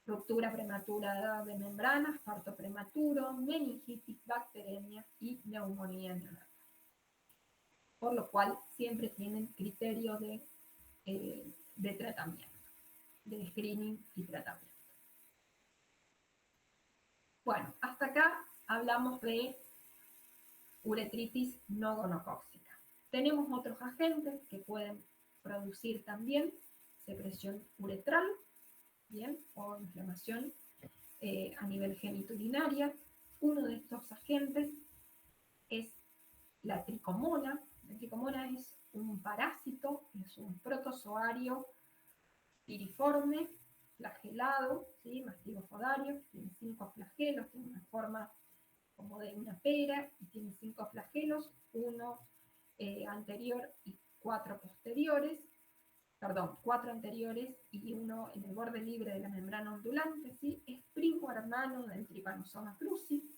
ruptura prematura de membranas, parto prematuro, meningitis, bacteremia y neumonía neonatal. Por lo cual siempre tienen criterio de tratamiento, de screening y tratamiento. Bueno, hasta acá hablamos de uretritis no gonocócica. Tenemos otros agentes que pueden producir también secreción uretral, bien, o inflamación a nivel genitourinaria. Uno de estos agentes es la tricomona. La tricomona es un parásito, es un protozoario piriforme, flagelado, ¿sí? Mastigopodario, tiene 5 flagelos, tiene una forma como de una pera y tiene 5 flagelos, uno anterior y 4 posteriores, perdón, 4 anteriores y uno en el borde libre de la membrana ondulante, ¿sí? Es primo hermano del Trypanosoma cruzi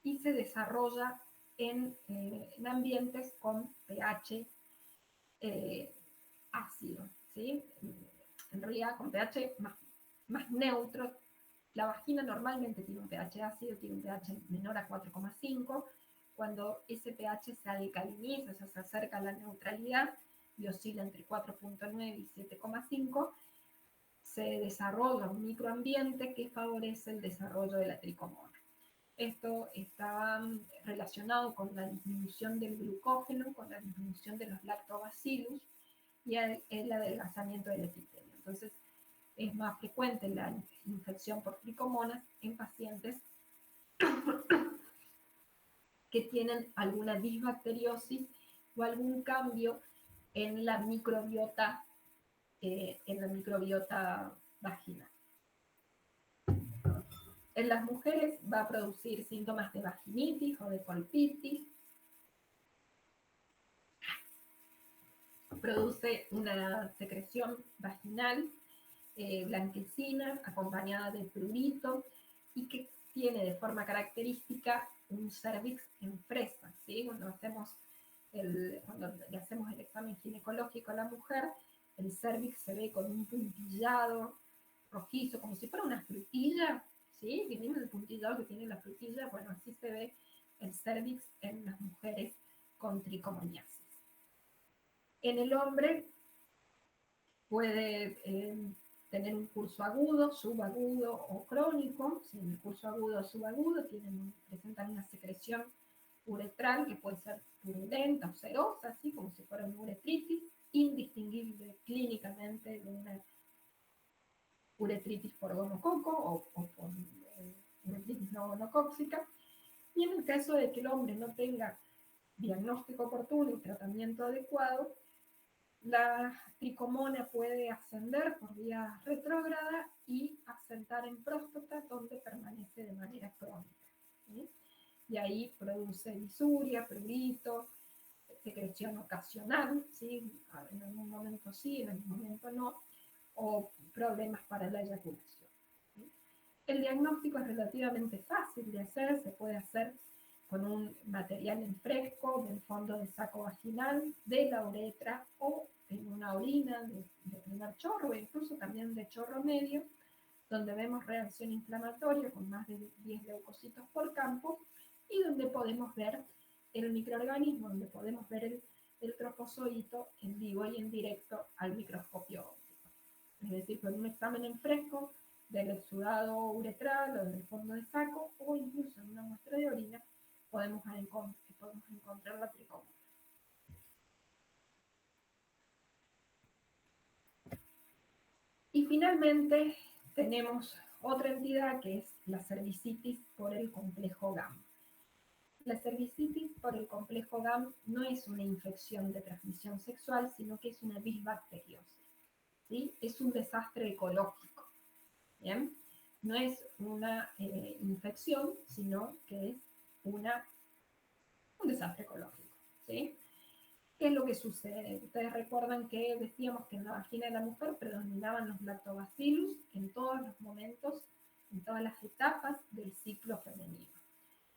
y se desarrolla en ambientes con pH ácido, ¿sí? En realidad con pH más neutro. La vagina normalmente tiene un pH ácido, tiene un pH menor a 4,5. Cuando ese pH se alcaliniza, o sea, se acerca a la neutralidad y oscila entre 4,9 y 7,5, se desarrolla un microambiente que favorece el desarrollo de la tricomona. Esto está relacionado con la disminución del glucógeno, con la disminución de los lactobacillus y el adelgazamiento del epitelio. Entonces, es más frecuente la infección por tricomonas en pacientes que tienen alguna disbacteriosis o algún cambio en la microbiota vaginal. En las mujeres va a producir síntomas de vaginitis o de colpitis. Produce una secreción vaginal blanquecina acompañada de prurito y que tiene de forma característica un cervix en fresa, ¿sí? Cuando le hacemos el examen ginecológico a la mujer, el cervix se ve con un puntillado rojizo, como si fuera una frutilla, ¿sí? Vimos el puntillado que tiene la frutilla, bueno, así se ve el cervix en las mujeres con tricomoniasis. En el hombre puede tener un curso agudo, subagudo o crónico. Si en el curso agudo o subagudo presentan una secreción uretral que puede ser purulenta o serosa, así como si fuera una uretritis, indistinguible clínicamente de una uretritis por gonococo o por uretritis no gonocócica. Y en el caso de que el hombre no tenga diagnóstico oportuno y tratamiento adecuado, la tricomona puede ascender por vía retrógrada y asentar en próstata, donde permanece de manera crónica, ¿sí? Y ahí produce disuria, prurito, secreción ocasional, ¿sí? En algún momento sí, en algún momento no, o problemas para la eyaculación, ¿sí? El diagnóstico es relativamente fácil de hacer, se puede hacer con un material en fresco del fondo de saco vaginal, de la uretra o en una orina de primer chorro, e incluso también de chorro medio, donde vemos reacción inflamatoria con más de 10 leucocitos por campo y donde podemos ver el microorganismo, donde podemos ver el trofozoito en vivo y en directo al microscopio óptico. Es decir, con un examen en fresco del exudado uretral o del fondo de saco o incluso en una muestra de orina podemos encontrar la tricomona. Y finalmente tenemos otra entidad que es la cervicitis por el complejo GAM. La cervicitis por el complejo GAM no es una infección de transmisión sexual, sino que es una bisbacteriosis, ¿sí? Es un desastre ecológico, ¿bien? No es una infección, sino que es un desastre ecológico, ¿sí? ¿Qué es lo que sucede? Ustedes recuerdan que decíamos que en la vagina de la mujer predominaban los lactobacillus en todos los momentos, en todas las etapas del ciclo femenino.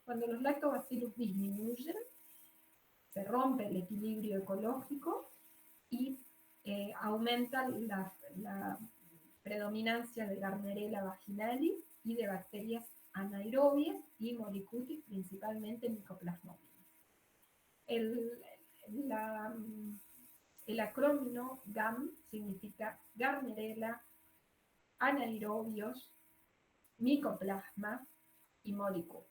Cuando los lactobacillus disminuyen, se rompe el equilibrio ecológico y aumenta predominancia de Gardnerella vaginalis y de bacterias anaerobias y Molicutis, principalmente Mycoplasmosis. El acrónimo GAM significa Gardnerella, anaerobios, Mycoplasma y Molicutis.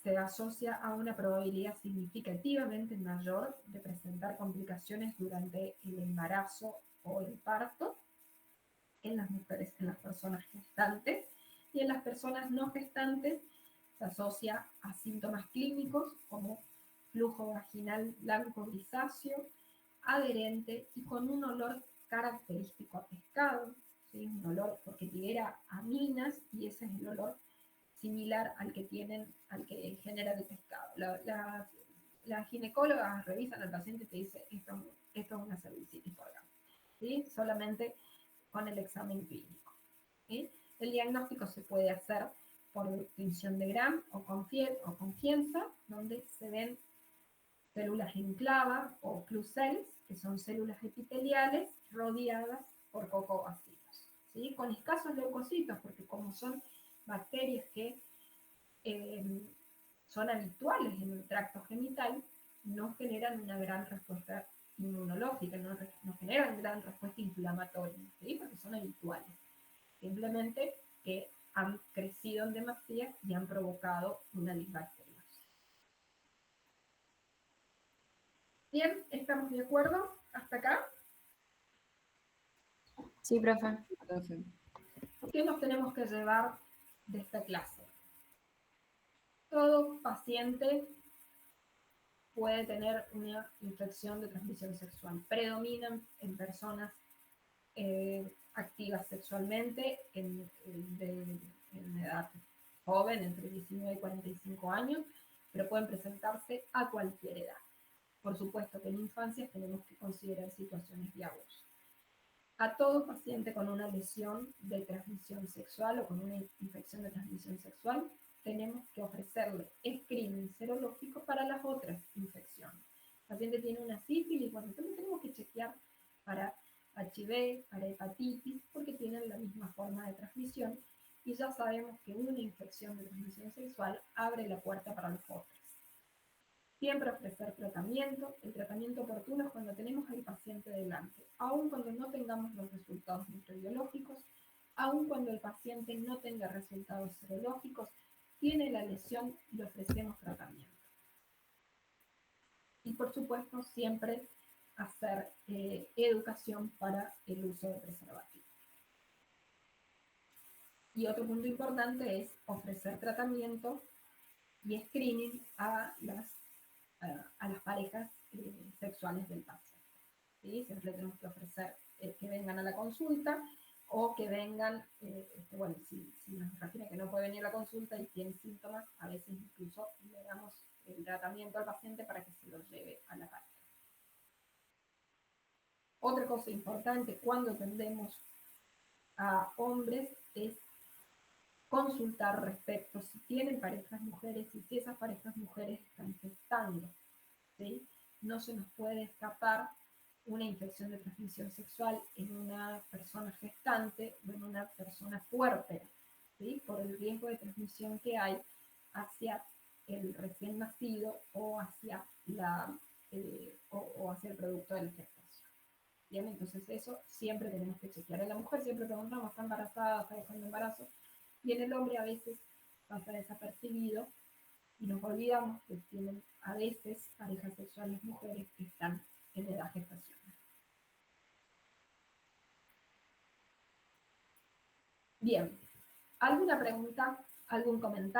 Se asocia a una probabilidad significativamente mayor de presentar complicaciones durante el embarazo o el parto en las mujeres, en las personas gestantes, y en las personas no gestantes se asocia a síntomas clínicos como flujo vaginal blanco grisáceo, adherente y con un olor característico a pescado, ¿sí? Un olor porque libera aminas y ese es el olor similar al que genera el pescado. Las ginecólogas revisan al paciente y te dicen esto es una cervicitis por GAM, ¿sí? Solamente con el examen clínico, ¿sí? El diagnóstico se puede hacer por tinción de Gram o con Fienza, donde se ven células en clava o clue cells, que son células epiteliales rodeadas por cocobacilos, ¿sí? Con escasos leucocitos, porque como son bacterias que son habituales en el tracto genital, no generan una gran respuesta inmunológica, no generan gran respuesta inflamatoria, ¿sí? Porque son habituales. Simplemente que han crecido en demasía y han provocado una disbacterias. Bien, ¿estamos de acuerdo hasta acá? Sí, profe. ¿Qué nos tenemos que llevar de esta clase? Todo paciente puede tener una infección de transmisión sexual. Predominan en personas activas sexualmente en edad joven, entre 19 y 45 años, pero pueden presentarse a cualquier edad. Por supuesto que en infancias tenemos que considerar situaciones de abuso. A todo paciente con una lesión de transmisión sexual o con una infección de transmisión sexual, tenemos que ofrecerle screening serológico para las otras infecciones. El paciente tiene una sífilis, bueno, entonces tenemos que chequear para HIV, para hepatitis, porque tienen la misma forma de transmisión y ya sabemos que una infección de transmisión sexual abre la puerta para los otros. Siempre ofrecer tratamiento. El tratamiento oportuno es cuando tenemos al paciente delante, aun cuando no tengamos los resultados microbiológicos, aun cuando el paciente no tenga resultados serológicos, tiene la lesión, le ofrecemos tratamiento. Y por supuesto, siempre hacer educación para el uso de preservativos. Y otro punto importante es ofrecer tratamiento y screening a las parejas sexuales del paciente, ¿sí? Siempre tenemos que ofrecer que vengan a la consulta o que vengan, bueno, si nos refiere que no puede venir a la consulta y tiene síntomas, a veces incluso le damos el tratamiento al paciente para que se lo lleve a la pareja. Otra cosa importante cuando atendemos a hombres es consultar respecto si tienen parejas mujeres y si esas parejas mujeres están gestando, ¿sí? No se nos puede escapar una infección de transmisión sexual en una persona gestante o en una persona puérpera, ¿sí? Por el riesgo de transmisión que hay hacia el recién nacido o hacia, hacia el producto de la gestación. Bien, entonces eso siempre tenemos que chequear. En la mujer siempre preguntamos, ¿está embarazada? ¿Está dejando embarazo? Y en el hombre a veces pasa desapercibido y nos olvidamos que tienen a veces parejas sexuales mujeres que están en edad gestacional. Bien, ¿alguna pregunta? ¿Algún comentario?